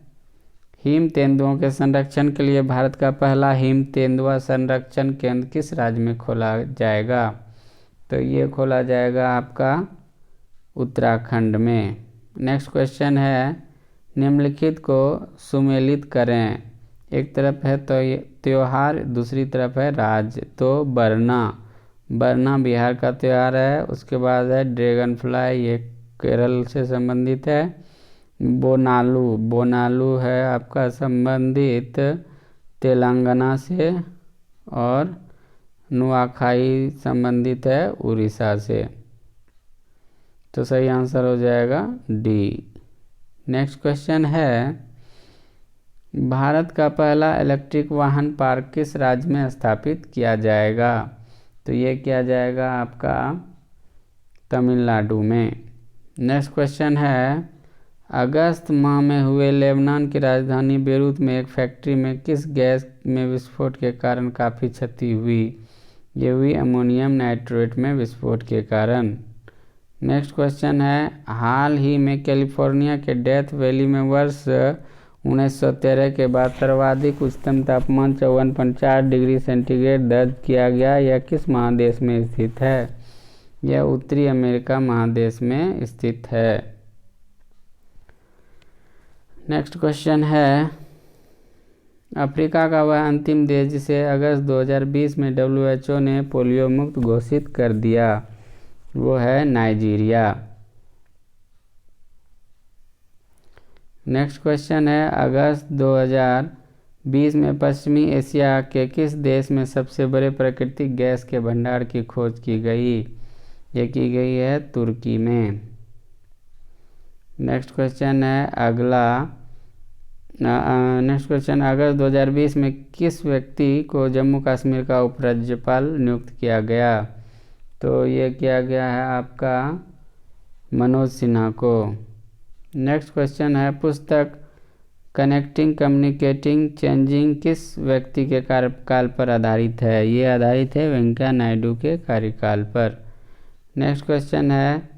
हिम तेंदुओं के संरक्षण के लिए भारत का पहला हिम तेंदुआ संरक्षण केंद्र किस राज्य में खोला जाएगा? तो ये खोला जाएगा आपका उत्तराखंड में। नेक्स्ट क्वेश्चन है, निम्नलिखित को सुमेलित करें। एक तरफ है तो त्योहार, दूसरी तरफ है राज्य। तो बरना बिहार का त्यौहार है। उसके बाद है ड्रैगन फ्लाई, ये केरल से संबंधित है। बोनालू है आपका संबंधित तेलंगाना से। और नुआखाई संबंधित है उड़ीसा से। तो सही आंसर हो जाएगा डी। नेक्स्ट क्वेश्चन है, भारत का पहला इलेक्ट्रिक वाहन पार्क किस राज्य में स्थापित किया जाएगा? तो ये किया जाएगा आपका तमिलनाडु में। नेक्स्ट क्वेश्चन है, अगस्त माह में हुए लेबनान की राजधानी बेरूत में एक फैक्ट्री में किस गैस में विस्फोट के कारण काफ़ी क्षति हुई? ये हुई अमोनियम नाइट्रेट में विस्फोट के कारण। नेक्स्ट क्वेश्चन है, हाल ही में कैलिफोर्निया के डेथ वैली में वर्ष 1913 के बाद सर्वाधिक उच्चतम तापमान 54.4 डिग्री सेंटीग्रेड दर्ज किया गया। यह किस महादेश में स्थित है? यह उत्तरी अमेरिका महादेश में स्थित है। नेक्स्ट क्वेश्चन है, अफ्रीका का वह अंतिम देश जिसे अगस्त 2020 में WHO ने पोलियो मुक्त घोषित कर दिया, वो है नाइजीरिया। नेक्स्ट क्वेश्चन है, अगस्त 2020 में पश्चिमी एशिया के किस देश में सबसे बड़े प्राकृतिक गैस के भंडार की खोज की गई? ये की गई है तुर्की में। नेक्स्ट क्वेश्चन है अगस्त 2020 में किस व्यक्ति को जम्मू कश्मीर का उपराज्यपाल नियुक्त किया गया? तो ये किया गया है आपका मनोज सिन्हा को। नेक्स्ट क्वेश्चन है, पुस्तक कनेक्टिंग कम्युनिकेटिंग चेंजिंग किस व्यक्ति के कार्यकाल पर आधारित है? ये आधारित है वेंकैया नायडू के कार्यकाल पर। नेक्स्ट क्वेश्चन है,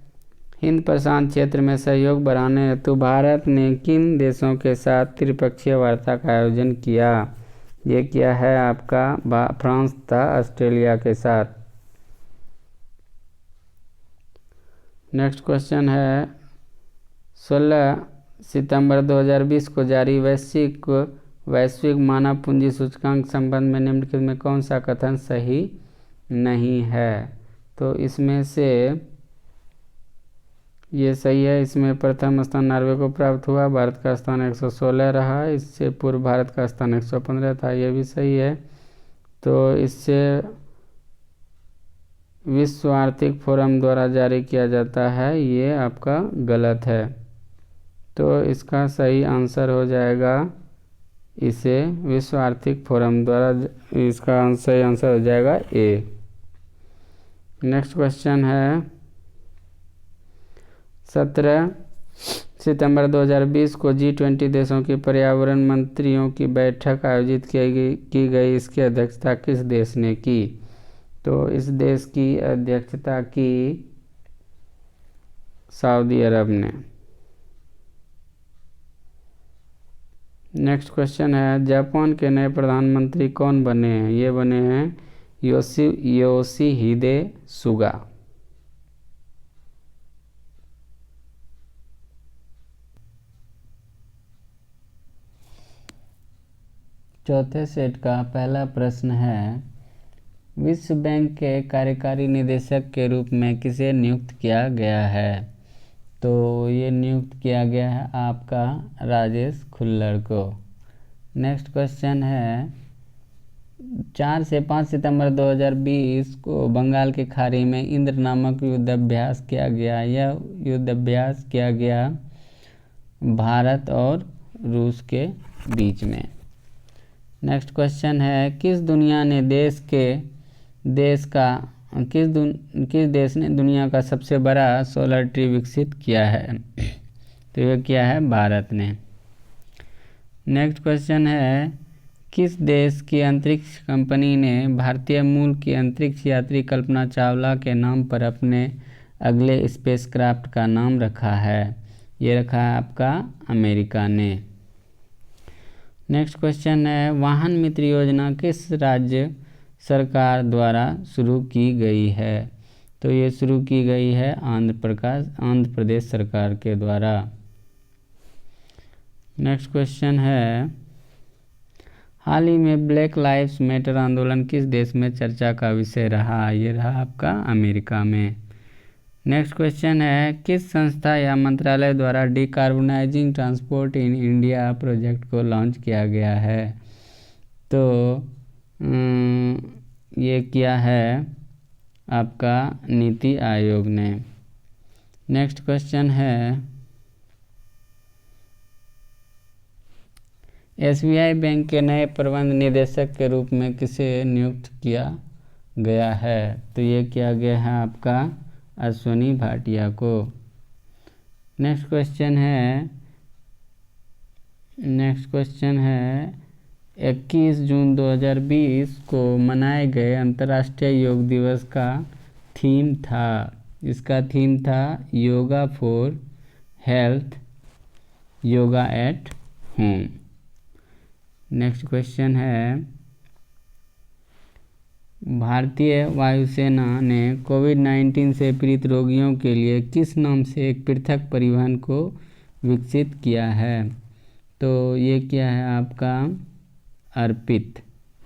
हिंद प्रशांत क्षेत्र में सहयोग बढ़ाने हेतु भारत ने किन देशों के साथ त्रिपक्षीय वार्ता का आयोजन किया? ये किया है आपका फ्रांस तथा ऑस्ट्रेलिया के साथ। नेक्स्ट क्वेश्चन है, 16 सितंबर 2020 को जारी वैश्विक मानव पूंजी सूचकांक संबंध में निम्नलिखित में कौन सा कथन सही नहीं है? तो इसमें से ये सही है। इसमें प्रथम स्थान नॉर्वे को प्राप्त हुआ, भारत का स्थान 116 रहा। इससे पूर्व भारत का स्थान 115 था, ये भी सही है। तो इससे विश्व आर्थिक फोरम द्वारा जारी किया जाता है, ये आपका गलत है। तो इसका सही आंसर हो जाएगा इसे विश्व आर्थिक फोरम द्वारा, इसका सही आंसर हो जाएगा ए। नेक्स्ट क्वेश्चन है, 17 सितंबर 2020 को G20 देशों के पर्यावरण मंत्रियों की बैठक आयोजित की गई। इसकी अध्यक्षता किस देश ने की? तो इस देश की अध्यक्षता की सऊदी अरब ने। नेक्स्ट क्वेश्चन है, जापान के नए प्रधानमंत्री कौन बने हैं? ये बने हैं योशिहिदे सुगा। चौथे सेट का पहला प्रश्न है, विश्व बैंक के कार्यकारी निदेशक के रूप में किसे नियुक्त किया गया है? तो ये नियुक्त किया गया है आपका राजेश खुल्लर को। नेक्स्ट क्वेश्चन है, 4 से 5 सितंबर 2020 को बंगाल की खाड़ी में इंद्र नामक युद्धाभ्यास किया गया। यह युद्धाभ्यास किया गया भारत और रूस के बीच में। नेक्स्ट क्वेश्चन है, किस देश ने दुनिया का सबसे बड़ा सोलर ट्री विकसित किया है? तो यह किया है भारत ने। नेक्स्ट क्वेश्चन है, किस देश की अंतरिक्ष कंपनी ने भारतीय मूल की अंतरिक्ष यात्री कल्पना चावला के नाम पर अपने अगले स्पेसक्राफ्ट का नाम रखा है? ये रखा है आपका अमेरिका ने। नेक्स्ट क्वेश्चन है, वाहन मित्र योजना किस राज्य सरकार द्वारा शुरू की गई है? तो ये शुरू की गई है आंध्र प्रदेश सरकार के द्वारा। नेक्स्ट क्वेश्चन है, हाल ही में ब्लैक लाइव्स मैटर आंदोलन किस देश में चर्चा का विषय रहा? ये रहा आपका अमेरिका में। नेक्स्ट क्वेश्चन है, किस संस्था या मंत्रालय द्वारा डिकार्बोनाइजिंग ट्रांसपोर्ट इन इंडिया प्रोजेक्ट को लॉन्च किया गया है? तो ये किया है आपका नीति आयोग ने। नेक्स्ट क्वेश्चन है, एसबीआई बैंक के नए प्रबंध निदेशक के रूप में किसे नियुक्त किया गया है? तो ये किया गया है आपका अश्वनी भाटिया को। नेक्स्ट क्वेश्चन है 21 जून 2020 को मनाए गए अंतर्राष्ट्रीय योग दिवस का थीम था। इसका थीम था yoga for health, yoga at home. Next question है, भारतीय वायुसेना ने कोविड-19 से पीड़ित रोगियों के लिए किस नाम से एक पृथक परिवहन को विकसित किया है? तो ये क्या है आपका अर्पित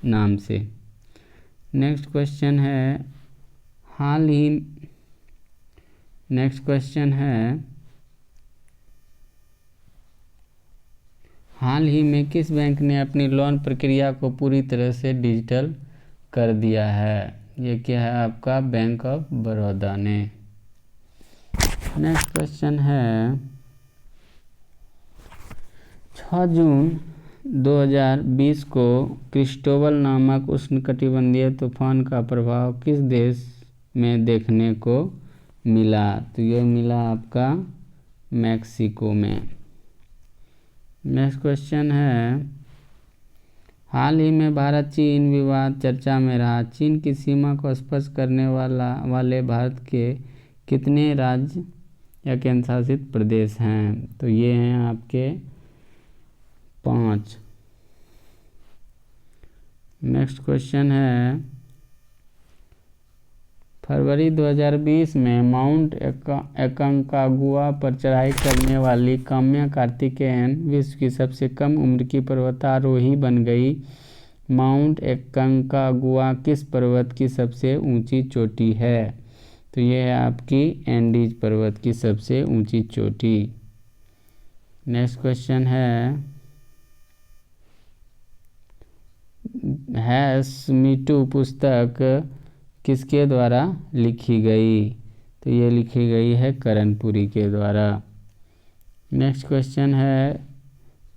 नाम से। नेक्स्ट क्वेश्चन है, हाल ही में किस बैंक ने अपनी लोन प्रक्रिया को पूरी तरह से डिजिटल कर दिया है? ये क्या है आपका बैंक ऑफ बड़ौदा ने। नेक्स्ट क्वेश्चन है, 6 जून 2020 को क्रिस्टोबल नामक उष्णकटिबंधीय तूफान का प्रभाव किस देश में देखने को मिला? तो ये मिला आपका मैक्सिको में। नेक्स्ट क्वेश्चन है, हाल ही में भारत चीन विवाद चर्चा में रहा। चीन की सीमा को स्पर्श करने वाले भारत के कितने राज्य या केंद्र शासित प्रदेश हैं? तो ये हैं आपके 5। नेक्स्ट क्वेश्चन है, फरवरी 2020 में माउंट एकांकागुआ पर चढ़ाई करने वाली काम्या कार्तिकेयन विश्व की सबसे कम उम्र की पर्वतारोही बन गई। माउंट एकांकागुआ किस पर्वत की सबसे ऊंची चोटी है? तो ये है आपकी एंडीज पर्वत की सबसे ऊंची चोटी। नेक्स्ट क्वेश्चन है स्मीटू पुस्तक किसके द्वारा लिखी गई? तो ये लिखी गई है करनपुरी के द्वारा। नेक्स्ट क्वेश्चन है,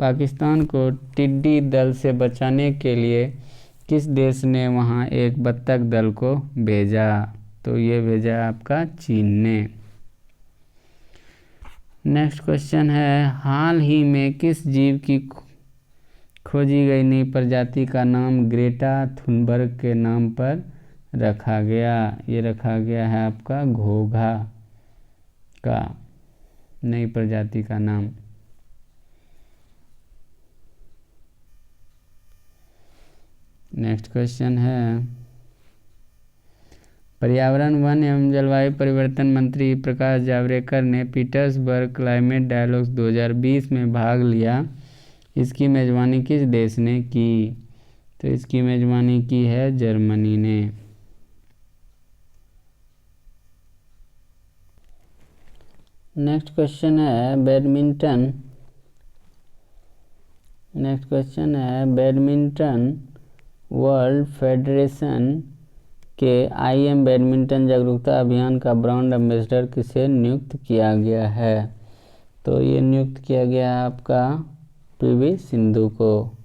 पाकिस्तान को टिड्डी दल से बचाने के लिए किस देश ने वहां एक बत्तख दल को भेजा? तो ये भेजा आपका चीन ने। नेक्स्ट क्वेश्चन है, हाल ही में किस जीव की खोजी गई नई प्रजाति का नाम ग्रेटा थुनबर्ग के नाम पर रखा गया? ये रखा गया है आपका घोघा का नई प्रजाति का नाम। नेक्स्ट क्वेश्चन है, पर्यावरण वन एवं जलवायु परिवर्तन मंत्री प्रकाश जावड़ेकर ने पीटर्सबर्ग क्लाइमेट डायलॉग्स 2020 में भाग लिया। इसकी मेजबानी किस देश ने की? तो इसकी मेजबानी की है जर्मनी ने। नेक्स्ट क्वेश्चन है बैडमिंटन वर्ल्ड फेडरेशन के IM बैडमिंटन जागरूकता अभियान का ब्रांड एम्बेसडर किसे नियुक्त किया गया है? तो ये नियुक्त किया गया आपका पीवी सिंधु को।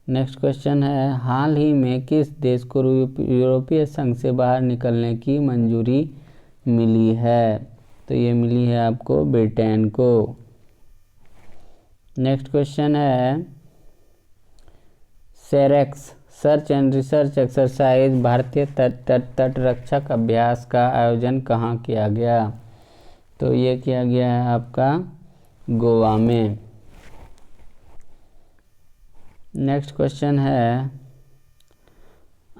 नेक्स्ट क्वेश्चन है, हाल ही में किस देश को यूरोपीय संघ से बाहर निकलने की मंजूरी मिली है? तो ये मिली है आपको ब्रिटेन को। नेक्स्ट क्वेश्चन है, सेरेक्स सर्च एंड रिसर्च एक्सरसाइज भारतीय तटरक्षक अभ्यास का आयोजन कहाँ किया गया? तो ये किया गया है आपका गोवा में। नेक्स्ट क्वेश्चन है,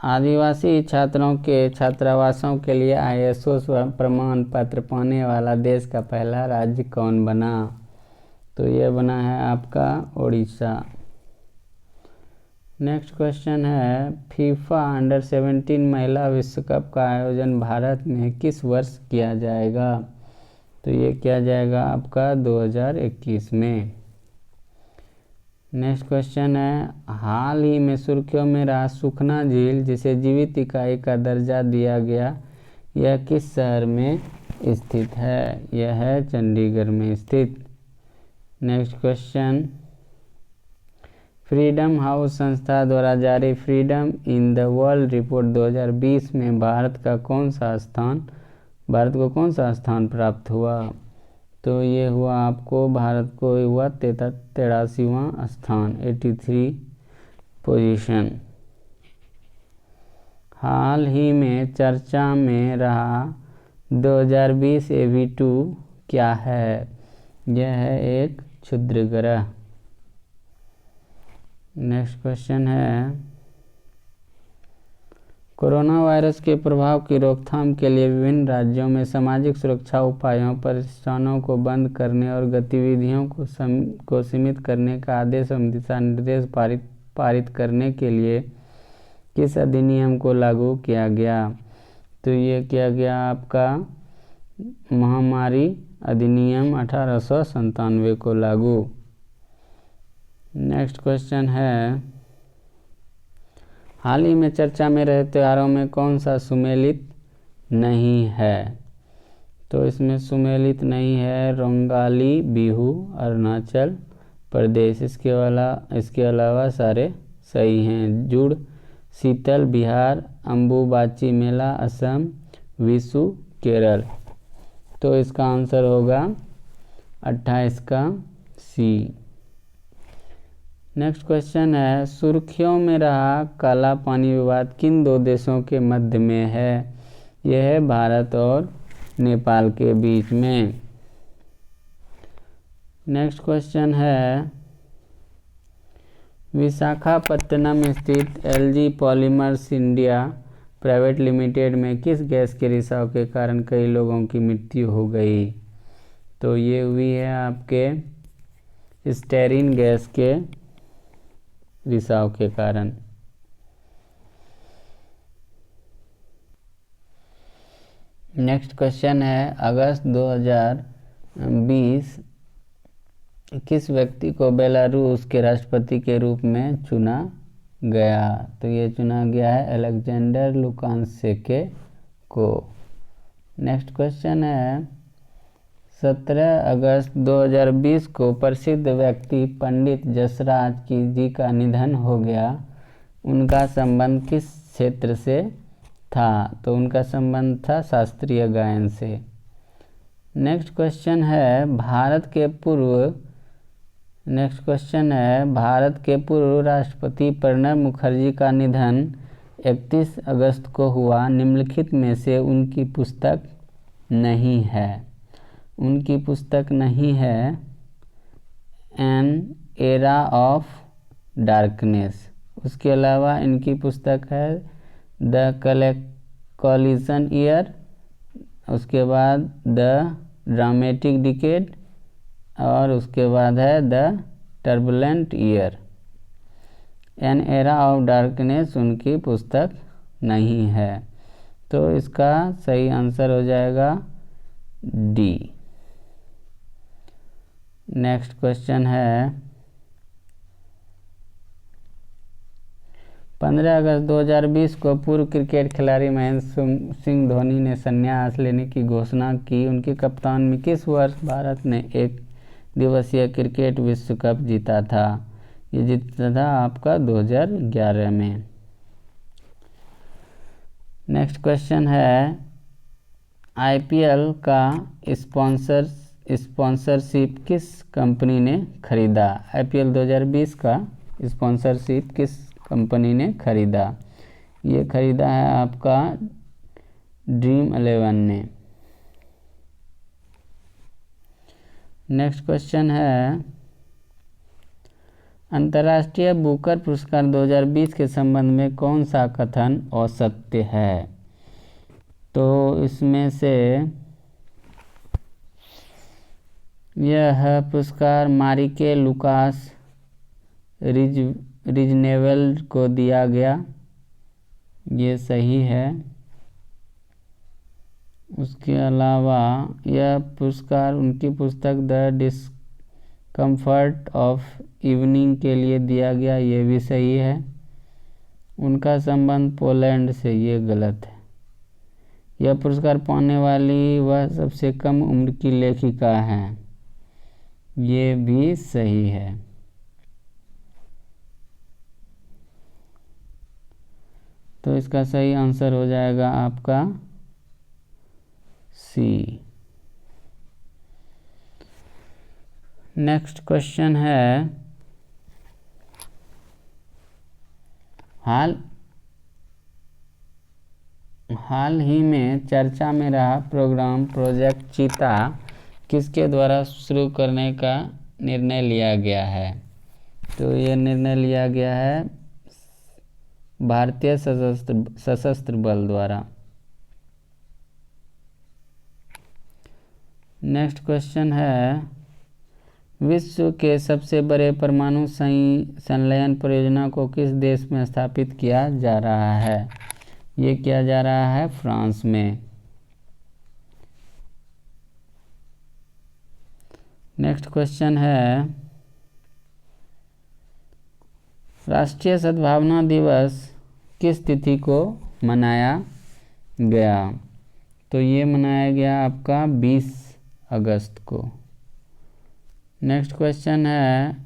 आदिवासी छात्रों के छात्रावासों के लिए ISO प्रमाण पत्र पाने वाला देश का पहला राज्य कौन बना? तो ये बना है आपका उड़ीसा। नेक्स्ट क्वेश्चन है, फीफा अंडर 17 महिला विश्व कप का आयोजन भारत में किस वर्ष किया जाएगा? तो ये किया जाएगा आपका 2021 में। नेक्स्ट क्वेश्चन है, हाल ही में सुर्खियों में रहा सुखना झील जिसे जीवित इकाई का दर्जा दिया गया, यह किस शहर में स्थित है? यह है चंडीगढ़ में स्थित। नेक्स्ट क्वेश्चन, फ्रीडम हाउस संस्था द्वारा जारी freedom in the world report 2020 में भारत को कौन सा स्थान प्राप्त हुआ? तो ये हुआ आपको, भारत को हुआ 83वां स्थान, 83 पोजीशन। हाल ही में चर्चा में रहा 2020 AV2 क्या है? यह है एक क्षुद्र ग्रह। नेक्स्ट क्वेश्चन है, कोरोना वायरस के प्रभाव की रोकथाम के लिए विभिन्न राज्यों में सामाजिक सुरक्षा उपायों, प्रतिष्ठानों को बंद करने और गतिविधियों को सीमित करने का आदेश एवं दिशा निर्देश पारित करने के लिए किस अधिनियम को लागू किया गया? तो ये किया गया आपका महामारी अधिनियम 1897 को लागू। नेक्स्ट क्वेश्चन है, हाल ही में चर्चा में रहे त्योहारों में कौन सा सुमेलित नहीं है? तो इसमें सुमेलित नहीं है रोंगाली बिहू अरुणाचल प्रदेश, इसके अलावा सारे सही हैं। जुड़ शीतल बिहार, अम्बुबाची मेला असम, विशु केरल। तो इसका आंसर होगा 28 का सी। नेक्स्ट क्वेश्चन है, सुर्खियों में रहा काला पानी विवाद किन दो देशों के मध्य में है? यह है भारत और नेपाल के बीच में। नेक्स्ट क्वेश्चन है, विशाखापत्तनम स्थित LG polymers India private limited में किस गैस के रिसाव के कारण कई लोगों की मृत्यु हो गई? तो ये हुई है आपके स्टेरिन गैस के रिसाव के कारण। नेक्स्ट क्वेश्चन है, अगस्त 2020 किस व्यक्ति को बेलारूस के राष्ट्रपति के रूप में चुना गया? तो ये चुना गया है अलेक्जेंडर लुकाशेंको को। नेक्स्ट क्वेश्चन है, 17 अगस्त 2020 को प्रसिद्ध व्यक्ति पंडित जसराज जी का निधन हो गया, उनका संबंध किस क्षेत्र से था? तो उनका संबंध था शास्त्रीय गायन से। नेक्स्ट क्वेश्चन है, भारत के पूर्व राष्ट्रपति प्रणब मुखर्जी का निधन 31 अगस्त को हुआ, निम्नलिखित में से उनकी पुस्तक नहीं है। उनकी पुस्तक नहीं है एन एरा ऑफ डार्कनेस। उसके अलावा इनकी पुस्तक है द कॉलिजन ईयर, उसके बाद द ड्रामेटिक डिकेड और उसके बाद है the turbulent year. An era of darkness उनकी पुस्तक नहीं है। तो इसका सही आंसर हो जाएगा डी। नेक्स्ट क्वेश्चन है, 15 अगस्त 2020 को पूर्व क्रिकेट खिलाड़ी महेंद्र सिंह धोनी ने संन्यास लेने की घोषणा की। उनके कप्तान में किस वर्ष भारत ने एक दिवसीय क्रिकेट विश्व कप जीता था? ये जीता था आपका 2011 में। नेक्स्ट क्वेश्चन है, आईपीएल का स्पॉन्सरशिप किस कंपनी ने खरीदा? आईपीएल 2020 का स्पॉन्सरशिप किस कंपनी ने खरीदा? ये खरीदा है आपका ड्रीम 11 ने। नेक्स्ट क्वेश्चन है, अंतर्राष्ट्रीय बुकर पुरस्कार 2020 के संबंध में कौन सा कथन असत्य है? तो इसमें से यह पुरस्कार मारिके लुकास रिजनेवेल को दिया गया, ये सही है। उसके अलावा यह पुरस्कार उनकी पुस्तक द डिस्कम्फर्ट ऑफ इवनिंग के लिए दिया गया, ये भी सही है। उनका संबंध पोलैंड से, ये गलत है। यह पुरस्कार पाने वाली वह सबसे कम उम्र की लेखिका हैं, ये भी सही है। तो इसका सही आंसर हो जाएगा आपका सी। नेक्स्ट क्वेश्चन है, हाल ही में चर्चा में रहा प्रोग्राम प्रोजेक्ट चीता किसके द्वारा शुरू करने का निर्णय लिया गया है? तो ये निर्णय लिया गया है भारतीय सशस्त्र बल द्वारा। नेक्स्ट क्वेश्चन है, विश्व के सबसे बड़े परमाणु संलयन परियोजना को किस देश में स्थापित किया जा रहा है? ये किया जा रहा है फ्रांस में। नेक्स्ट क्वेश्चन है, राष्ट्रीय सद्भावना दिवस किस तिथि को मनाया गया? तो ये मनाया गया आपका 20 अगस्त को। नेक्स्ट क्वेश्चन है,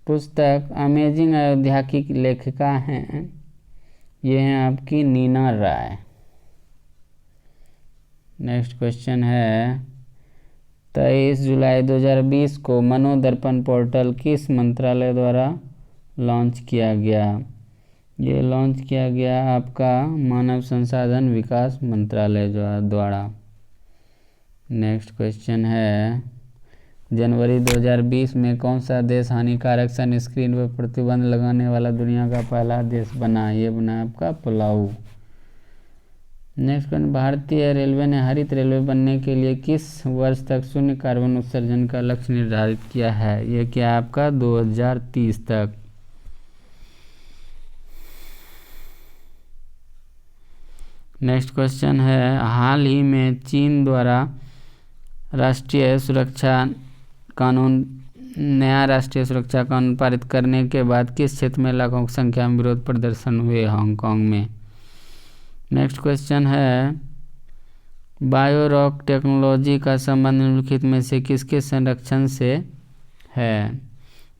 पुस्तक अमेजिंग अयोध्या की लेखिका हैं, ये हैं आपकी नीना राय। नेक्स्ट क्वेश्चन है, 23 जुलाई 2020 को मनोदर्पण पोर्टल किस मंत्रालय द्वारा लॉन्च किया गया? ये लॉन्च किया गया आपका मानव संसाधन विकास मंत्रालय द्वारा। नेक्स्ट क्वेश्चन है, जनवरी 2020 में कौन सा देश हानिकारक सनस्क्रीन पर प्रतिबंध लगाने वाला दुनिया का पहला देश बना? ये बना आपका पुलाव। नेक्स्ट क्वेश्चन, भारतीय रेलवे ने हरित रेलवे बनने के लिए किस वर्ष तक शून्य कार्बन उत्सर्जन का लक्ष्य निर्धारित किया है? ये क्या है आपका 2030 तक। नेक्स्ट क्वेश्चन है, हाल ही में चीन द्वारा नया राष्ट्रीय सुरक्षा कानून पारित करने के बाद किस क्षेत्र में लाखों की संख्या में विरोध प्रदर्शन हुए? हांगकांग में। नेक्स्ट क्वेश्चन है, बायोरॉक टेक्नोलॉजी का संबंध निम्नलिखित में से किसके संरक्षण से है?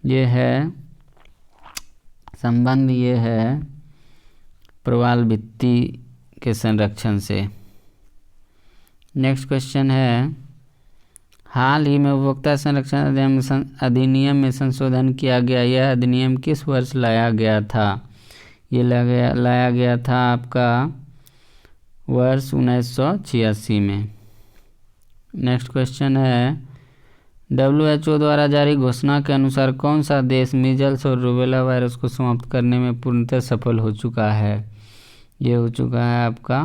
ये है संबंध, ये है प्रवाल भित्ति के संरक्षण से। नेक्स्ट क्वेश्चन है, हाल ही में उपभोक्ता संरक्षण अधिनियम में संशोधन किया गया, यह अधिनियम किस वर्ष लाया गया था? ये लाया गया था आपका वर्ष 1986 में। नेक्स्ट क्वेश्चन है, WHO द्वारा जारी घोषणा के अनुसार कौन सा देश मीजल्स और रूबेला वायरस को समाप्त करने में पूर्णतः सफल हो चुका है? ये हो चुका है आपका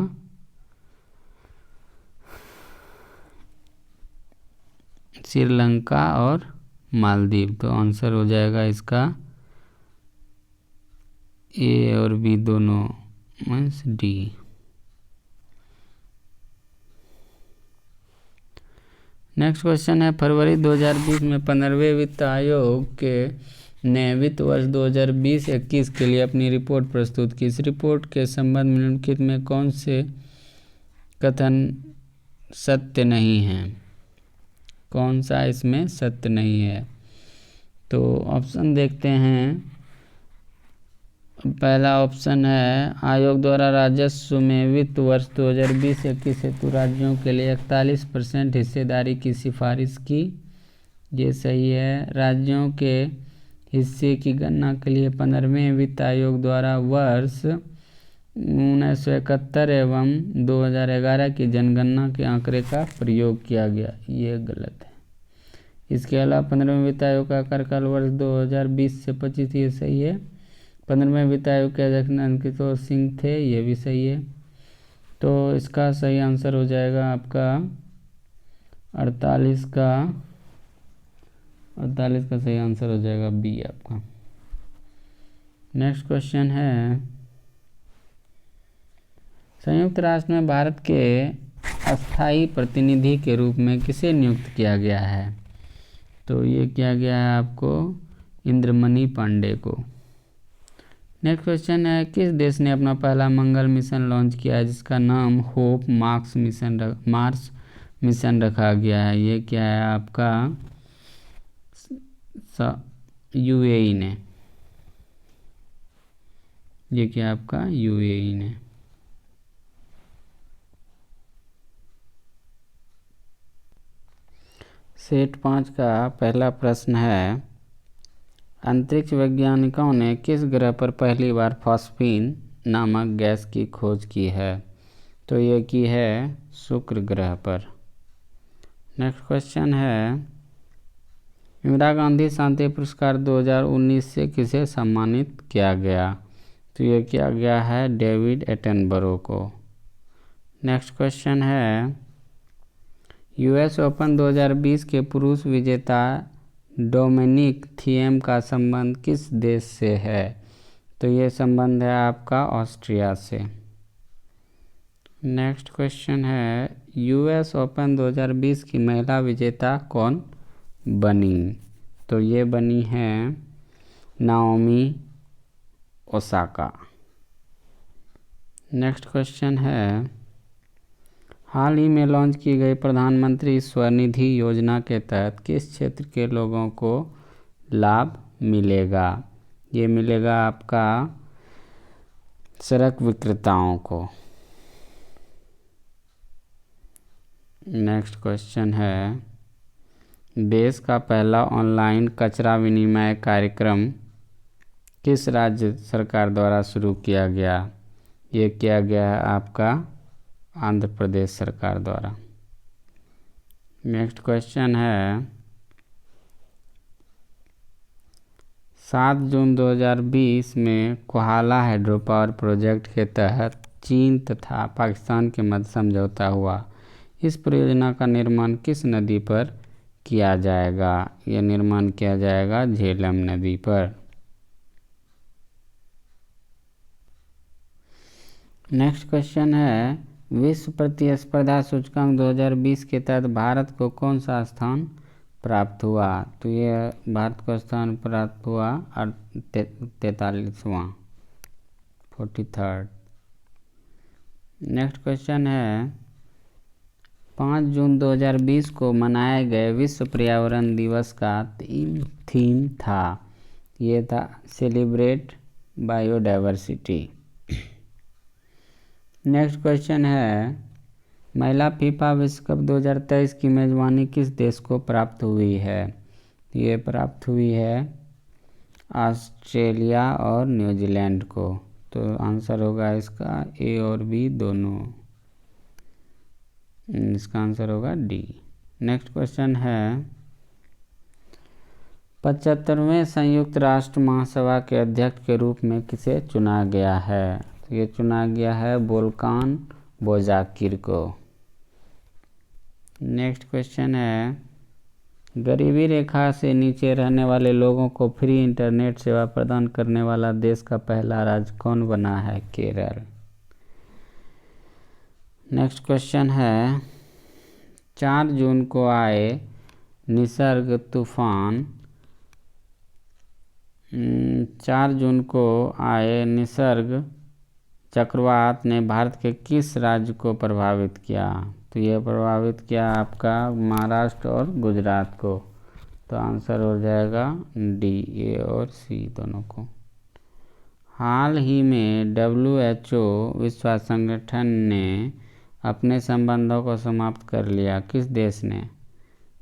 श्रीलंका और मालदीव। तो आंसर हो जाएगा इसका ए और बी दोनों, मीन्स डी। नेक्स्ट क्वेश्चन है, फरवरी 2020 में 15वें वित्त आयोग ने वित्त वर्ष 2020-21 के लिए अपनी रिपोर्ट प्रस्तुत की। इस रिपोर्ट के संबंध में निम्नलिखित में कौन से कथन सत्य नहीं हैं? कौन सा इसमें सत्य नहीं है? तो ऑप्शन देखते हैं। पहला ऑप्शन है आयोग द्वारा राजस्व में वित्त वर्ष 2020-21 हेतु राज्यों के लिए 41% हिस्सेदारी की सिफारिश की। ये सही है। राज्यों के हिस्से की गणना के लिए 15वें वित्त आयोग द्वारा वर्ष 1971 एवं 2011 की जनगणना के आंकड़े का प्रयोग किया गया। ये गलत है। इसके अलावा 15वें वित्त आयोग का कार्यकाल वर्ष 2020 से 25 ये सही है। 15वें वित्त आयोग के अध्यक्ष नंदकिशोर सिंह थे, ये भी सही है। तो इसका सही आंसर हो जाएगा आपका 48 का सही आंसर हो जाएगा बी आपका। नेक्स्ट क्वेश्चन है संयुक्त राष्ट्र में भारत के अस्थायी प्रतिनिधि के रूप में किसे नियुक्त किया गया है? तो ये किया गया है आपको इंद्रमणि पांडे को। नेक्स्ट क्वेश्चन है किस देश ने अपना पहला मंगल मिशन लॉन्च किया है जिसका नाम होप मार्स मिशन रखा गया है? ये क्या है आपका यूएई ने। ये क्या आपका यूएई ने। सेट 5 का पहला प्रश्न है अंतरिक्ष वैज्ञानिकों ने किस ग्रह पर पहली बार फॉस्फीन नामक गैस की खोज की है? तो ये की है शुक्र ग्रह पर। नेक्स्ट क्वेश्चन है इंदिरा गांधी शांति पुरस्कार 2019 से किसे सम्मानित किया गया? तो ये किया गया है डेविड एटनबरो को। नेक्स्ट क्वेश्चन है यूएस ओपन 2020 के पुरुष विजेता डोमिनिक थिएम का संबंध किस देश से है? तो ये संबंध है आपका ऑस्ट्रिया से। नेक्स्ट क्वेश्चन है यूएस ओपन 2020 की महिला विजेता कौन बनी? तो ये बनी है नाओमी ओसाका। नेक्स्ट क्वेश्चन है हाल ही में लॉन्च की गई प्रधानमंत्री स्वनिधि योजना के तहत किस क्षेत्र के लोगों को लाभ मिलेगा? ये मिलेगा आपका सड़क विक्रेताओं को। नेक्स्ट क्वेश्चन है देश का पहला ऑनलाइन कचरा विनिमय कार्यक्रम किस राज्य सरकार द्वारा शुरू किया गया? ये किया गया है आपका आंध्र प्रदेश सरकार द्वारा। नेक्स्ट क्वेश्चन है 7 जून 2020 में कोहाला हाइड्रो पावर प्रोजेक्ट के तहत चीन तथा पाकिस्तान के मध्य समझौता हुआ। इस परियोजना का निर्माण किस नदी पर किया जाएगा? यह निर्माण किया जाएगा झेलम नदी पर। नेक्स्ट क्वेश्चन है विश्व प्रतिस्पर्धा सूचकांक 2020 के तहत भारत को कौन सा स्थान प्राप्त हुआ? तो ये भारत को स्थान प्राप्त हुआ 43वां 43rd। नेक्स्ट क्वेश्चन है 5 जून 2020 को मनाए गए विश्व पर्यावरण दिवस का थीम था। ये था सेलिब्रेट बायोडाइवर्सिटी। नेक्स्ट क्वेश्चन है महिला फीफा विश्व कप 2023 की मेजबानी किस देश को प्राप्त हुई है? ये प्राप्त हुई है ऑस्ट्रेलिया और न्यूजीलैंड को। तो आंसर होगा इसका ए और बी दोनों। इसका आंसर होगा डी। नेक्स्ट क्वेश्चन है 75वें संयुक्त राष्ट्र महासभा के अध्यक्ष के रूप में किसे चुना गया है? तो ये चुना गया है वोल्कान बोजाकिर को। नेक्स्ट क्वेश्चन है गरीबी रेखा से नीचे रहने वाले लोगों को फ्री इंटरनेट सेवा प्रदान करने वाला देश का पहला राज्य कौन बना है? केरल। नेक्स्ट क्वेश्चन है 4 जून को आए निसर्ग तूफान 4 चक्रवात ने भारत के किस राज्य को प्रभावित किया? तो यह प्रभावित किया आपका महाराष्ट्र और गुजरात को। तो आंसर हो जाएगा डी, ए और सी दोनों को। हाल ही में WHO विश्व संगठन ने अपने संबंधों को समाप्त कर लिया। किस देश ने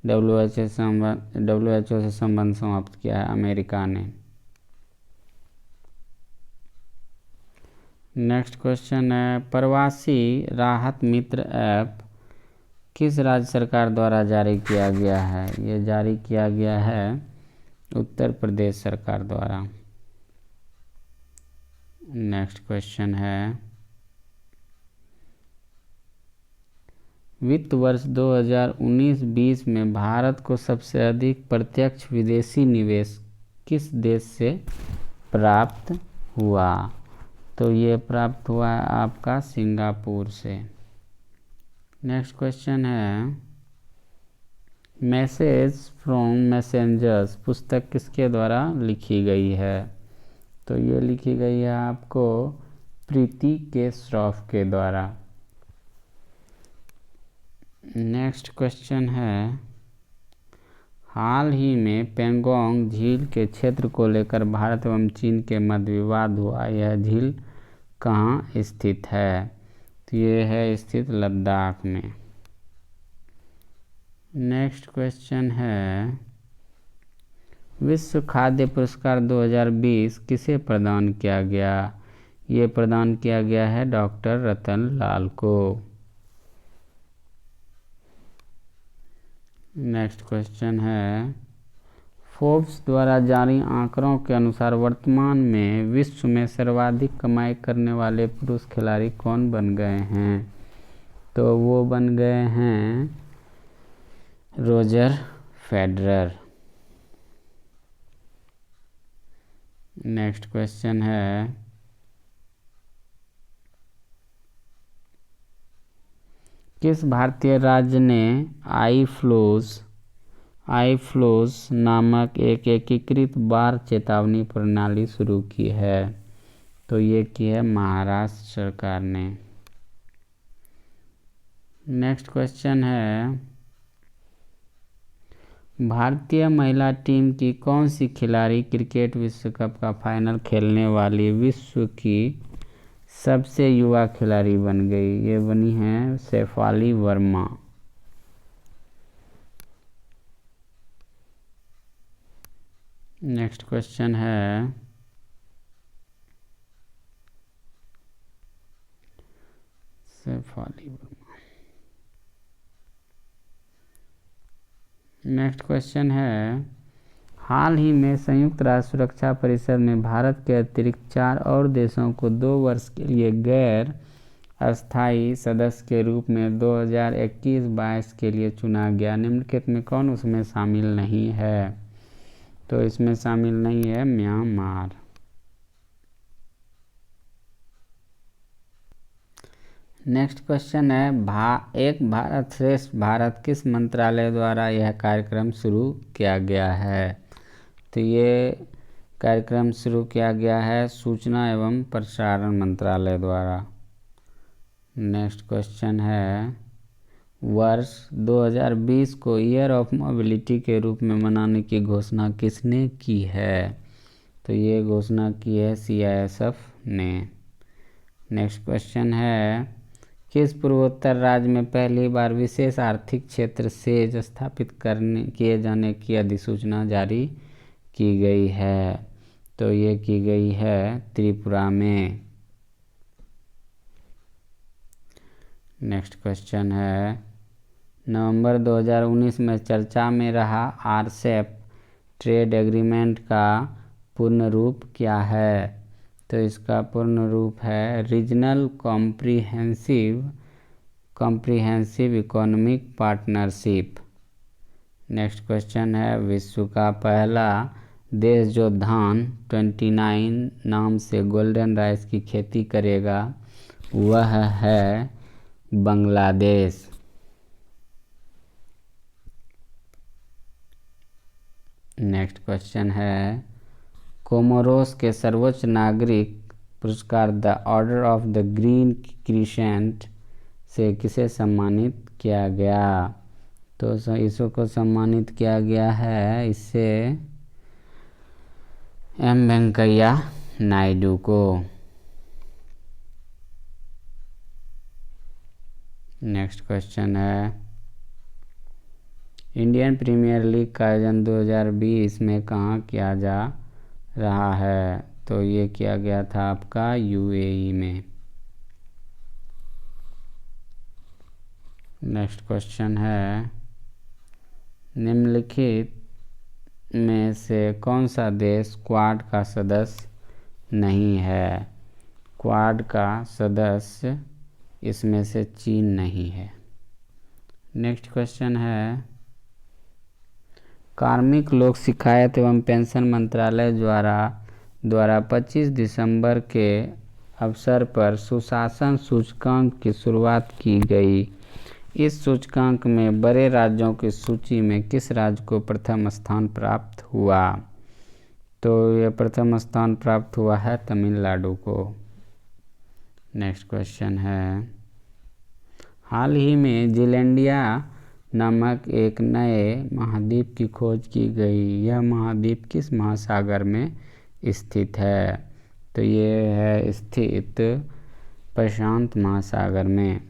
WHO से संबंध समाप्त किया है? अमेरिका ने। नेक्स्ट क्वेश्चन है, प्रवासी राहत मित्र ऐप किस राज्य सरकार द्वारा जारी किया गया है? ये जारी किया गया है उत्तर प्रदेश सरकार द्वारा। नेक्स्ट क्वेश्चन है, वित्त वर्ष 2019-20 में भारत को सबसे अधिक प्रत्यक्ष विदेशी निवेश किस देश से प्राप्त हुआ? तो ये प्राप्त हुआ है आपका सिंगापुर से। नेक्स्ट क्वेश्चन है, मैसेज फ्रॉम मैसेंजर्स पुस्तक किसके द्वारा लिखी गई है? तो ये लिखी गई है आपको प्रीति के श्रॉफ के द्वारा। नेक्स्ट क्वेश्चन है, हाल ही में पेंगोंग झील के क्षेत्र को लेकर भारत एवं चीन के मध्य विवाद हुआ। यह झील कहाँ स्थित है? तो ये है स्थित लद्दाख में। नेक्स्ट क्वेश्चन है, विश्व खाद्य पुरस्कार 2020 किसे प्रदान किया गया? ये प्रदान किया गया है डॉक्टर रतन लाल को। नेक्स्ट क्वेश्चन है, फोर्ब्स द्वारा जारी आंकड़ों के अनुसार वर्तमान में विश्व में सर्वाधिक कमाई करने वाले पुरुष खिलाड़ी कौन बन गए हैं? तो वो बन गए हैं रोजर फेडरर। नेक्स्ट क्वेश्चन है, किस भारतीय राज्य ने आई-फ्लोज नामक एक एकीकृत बाढ़ चेतावनी प्रणाली शुरू की है? तो ये की है महाराष्ट्र सरकार ने। नेक्स्ट क्वेश्चन है, भारतीय महिला टीम की कौन सी खिलाड़ी क्रिकेट विश्व कप का फाइनल खेलने वाली विश्व की सबसे युवा खिलाड़ी बन गई? ये बनी है शेफाली वर्मा। नेक्स्ट क्वेश्चन है, शेफाली वर्मा। नेक्स्ट क्वेश्चन है, हाल ही में संयुक्त राष्ट्र सुरक्षा परिषद में भारत के अतिरिक्त 4 और देशों को 2 वर्ष के लिए गैर अस्थायी सदस्य के रूप में 2021-22 के लिए चुना गया। निम्नलिखित में कौन उसमें शामिल नहीं है? तो इसमें शामिल नहीं है म्यांमार। नेक्स्ट क्वेश्चन है, एक भारत श्रेष्ठ भारत किस मंत्रालय द्वारा यह कार्यक्रम शुरू किया गया है? तो ये कार्यक्रम शुरू किया गया है सूचना एवं प्रसारण मंत्रालय द्वारा। नेक्स्ट क्वेश्चन है, वर्ष 2020 को ईयर ऑफ मोबिलिटी के रूप में मनाने की घोषणा किसने की है? तो ये घोषणा की है CISF ने। नेक्स्ट क्वेश्चन है, किस पूर्वोत्तर राज्य में पहली बार विशेष आर्थिक क्षेत्र सेज स्थापित किए जाने की अधिसूचना जारी की गई है? तो ये की गई है त्रिपुरा में। नेक्स्ट क्वेश्चन है, नवंबर 2019 में चर्चा में रहा RCEP ट्रेड एग्रीमेंट का पूर्ण रूप क्या है? तो इसका पूर्ण रूप है regional comprehensive economic partnership. Next question है, विश्व का पहला देश जो धान 29 नाम से गोल्डन राइस की खेती करेगा वह है बांग्लादेश। नेक्स्ट क्वेश्चन है, कोमोरोस के सर्वोच्च नागरिक पुरस्कार the order of the green crescent से किसे सम्मानित किया गया? तो इसको सम्मानित किया गया है इससे एम वेंकैया नायडू को। नेक्स्ट क्वेश्चन है, इंडियन प्रीमियर लीग का आयोजन 2020 में कहाँ किया जा रहा है? तो ये किया गया था आपका यूएई में। नेक्स्ट क्वेश्चन है, निम्नलिखित में से कौन सा देश क्वाड का सदस्य नहीं है? क्वाड का सदस्य इसमें से चीन नहीं है। नेक्स्ट क्वेश्चन है, कार्मिक लोक शिकायत एवं पेंशन मंत्रालय द्वारा 25 दिसंबर के अवसर पर सुशासन सूचकांक की शुरुआत की गई। इस सूचकांक में बड़े राज्यों की सूची में किस राज्य को प्रथम स्थान प्राप्त हुआ? तो यह प्रथम स्थान प्राप्त हुआ है तमिलनाडु को। नेक्स्ट क्वेश्चन है, हाल ही में जीलैंडिया नामक एक नए महाद्वीप की खोज की गई। यह महाद्वीप किस महासागर में स्थित है? तो ये है स्थित प्रशांत महासागर में।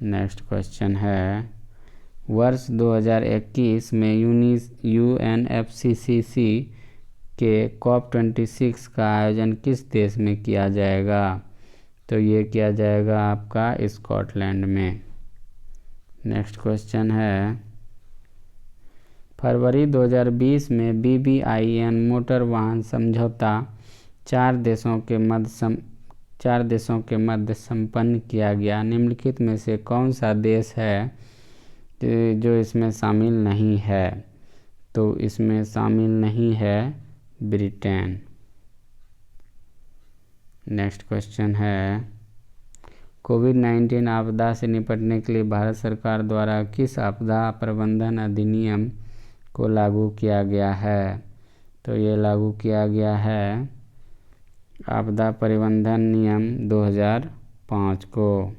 नेक्स्ट क्वेश्चन है, वर्ष 2021 में UNFCCC के COP26 का आयोजन किस देश में किया जाएगा? तो ये किया जाएगा आपका स्कॉटलैंड में। नेक्स्ट क्वेश्चन है, फरवरी 2020 में BBIN मोटर वाहन समझौता चार देशों के मध्य संपन्न किया गया। निम्नलिखित में से कौन सा देश है जो इसमें शामिल नहीं है? तो इसमें शामिल नहीं है ब्रिटेन। नेक्स्ट क्वेश्चन है, कोविड-19 आपदा से निपटने के लिए भारत सरकार द्वारा किस आपदा प्रबंधन अधिनियम को लागू किया गया है? तो ये लागू किया गया है आपदा प्रबंधन नियम 2005 को।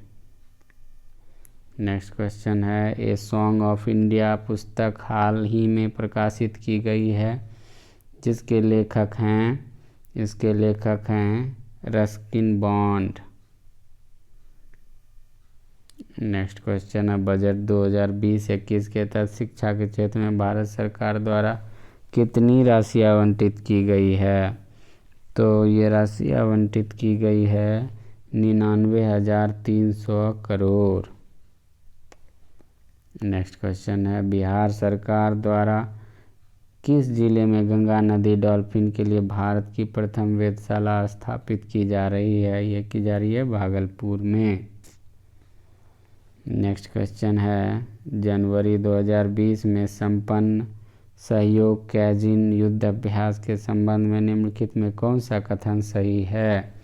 नेक्स्ट क्वेश्चन है, ए सॉन्ग ऑफ इंडिया पुस्तक हाल ही में प्रकाशित की गई है, इसके लेखक हैं रस्किन बॉन्ड। नेक्स्ट क्वेश्चन है, बजट 2020-21 के तहत शिक्षा के क्षेत्र में भारत सरकार द्वारा कितनी राशि आवंटित की गई है? तो ये राशि आवंटित की गई है 99,300 करोड़। नेक्स्ट क्वेश्चन है, बिहार सरकार द्वारा किस जिले में गंगा नदी डॉल्फिन के लिए भारत की प्रथम वेधशाला स्थापित की जा रही है? ये की जा रही है भागलपुर में। नेक्स्ट क्वेश्चन है, जनवरी 2020 में संपन्न सहयोग कैजिन युद्ध अभ्यास के संबंध में निम्नलिखित में कौन सा कथन सही है?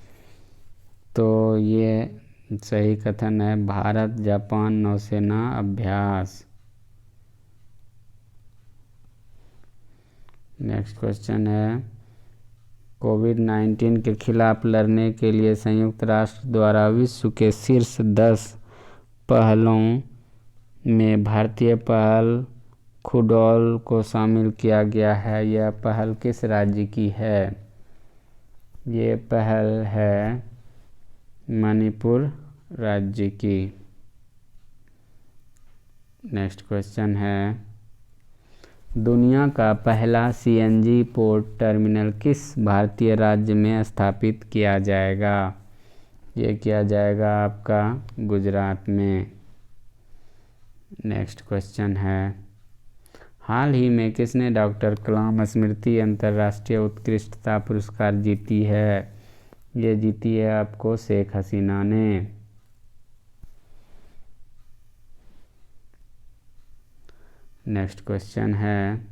तो ये सही कथन है भारत जापान नौसेना अभ्यास। नेक्स्ट क्वेश्चन है, कोविड-19 के खिलाफ लड़ने के लिए संयुक्त राष्ट्र द्वारा विश्व के शीर्ष 10 पहलों में भारतीय पहल खुडॉल को शामिल किया गया है। यह पहल किस राज्य की है? ये पहल है मणिपुर राज्य की। नेक्स्ट क्वेश्चन है, दुनिया का पहला CNG पोर्ट टर्मिनल किस भारतीय राज्य में स्थापित किया जाएगा? ये किया जाएगा आपका गुजरात में। नेक्स्ट क्वेश्चन है, हाल ही में किसने डॉक्टर कलाम स्मृति अंतर्राष्ट्रीय उत्कृष्टता पुरस्कार जीती है? ये जीती है आपको शेख हसीना ने। नेक्स्ट क्वेश्चन है,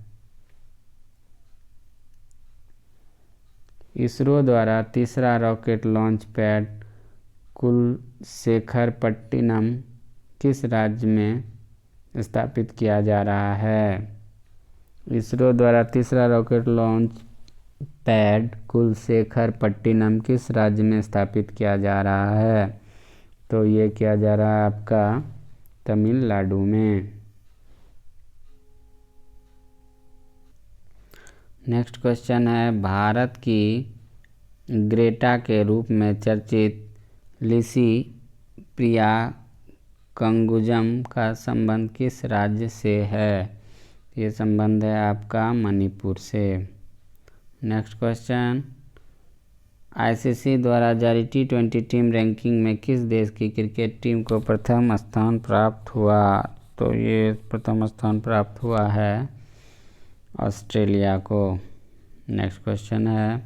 इसरो द्वारा तीसरा रॉकेट लॉन्च पैड कुलशेखरपट्टिनम किस राज्य में स्थापित किया जा रहा है? इसरो द्वारा तीसरा rocket launch pad Kulasekarapattinam किस राज्य में स्थापित किया जा रहा है? तो ये किया जा रहा है आपका तमिलनाडु में। नेक्स्ट क्वेश्चन है, भारत की ग्रेटा के रूप में चर्चित लिसी प्रिया कंगुजम का संबंध किस राज्य से है? ये संबंध है आपका मणिपुर से। नेक्स्ट क्वेश्चन, आईसीसी द्वारा जारी T20 टीम रैंकिंग में किस देश की क्रिकेट टीम को प्रथम स्थान प्राप्त हुआ? तो ये प्रथम स्थान प्राप्त हुआ है ऑस्ट्रेलिया को। नेक्स्ट क्वेश्चन है,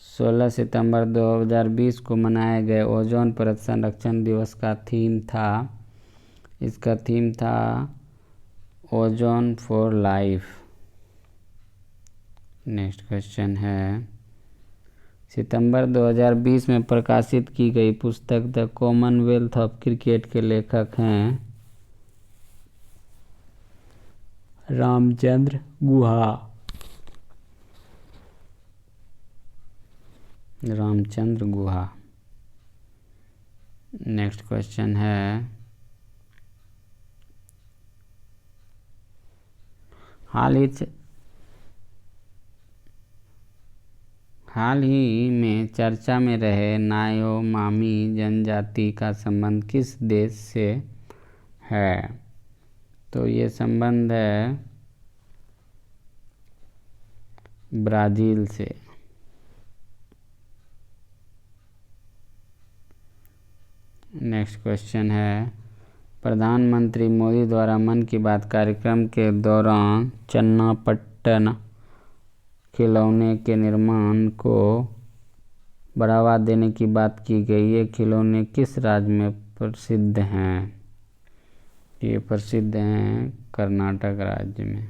16 सितंबर 2020 को मनाए गए ओजोन परत संरक्षण दिवस का थीम था, इसका थीम था ozone for life. Next question है, सितंबर 2020 में प्रकाशित की गई पुस्तक द कॉमनवेल्थ ऑफ क्रिकेट के लेखक हैं रामचंद्र गुहा। रामचंद्र गुहा। नेक्स्ट क्वेश्चन है, हाल ही में चर्चा में रहे नायोमामी जनजाति का संबंध किस देश से है? तो ये संबंध है ब्राज़ील से। नेक्स्ट क्वेश्चन है, प्रधानमंत्री मोदी द्वारा मन की बात कार्यक्रम के दौरान चन्नापट्टन खिलौने के निर्माण को बढ़ावा देने की बात की गई। ये खिलौने किस राज्य में प्रसिद्ध हैं? ये प्रसिद्ध हैं कर्नाटक राज्य में।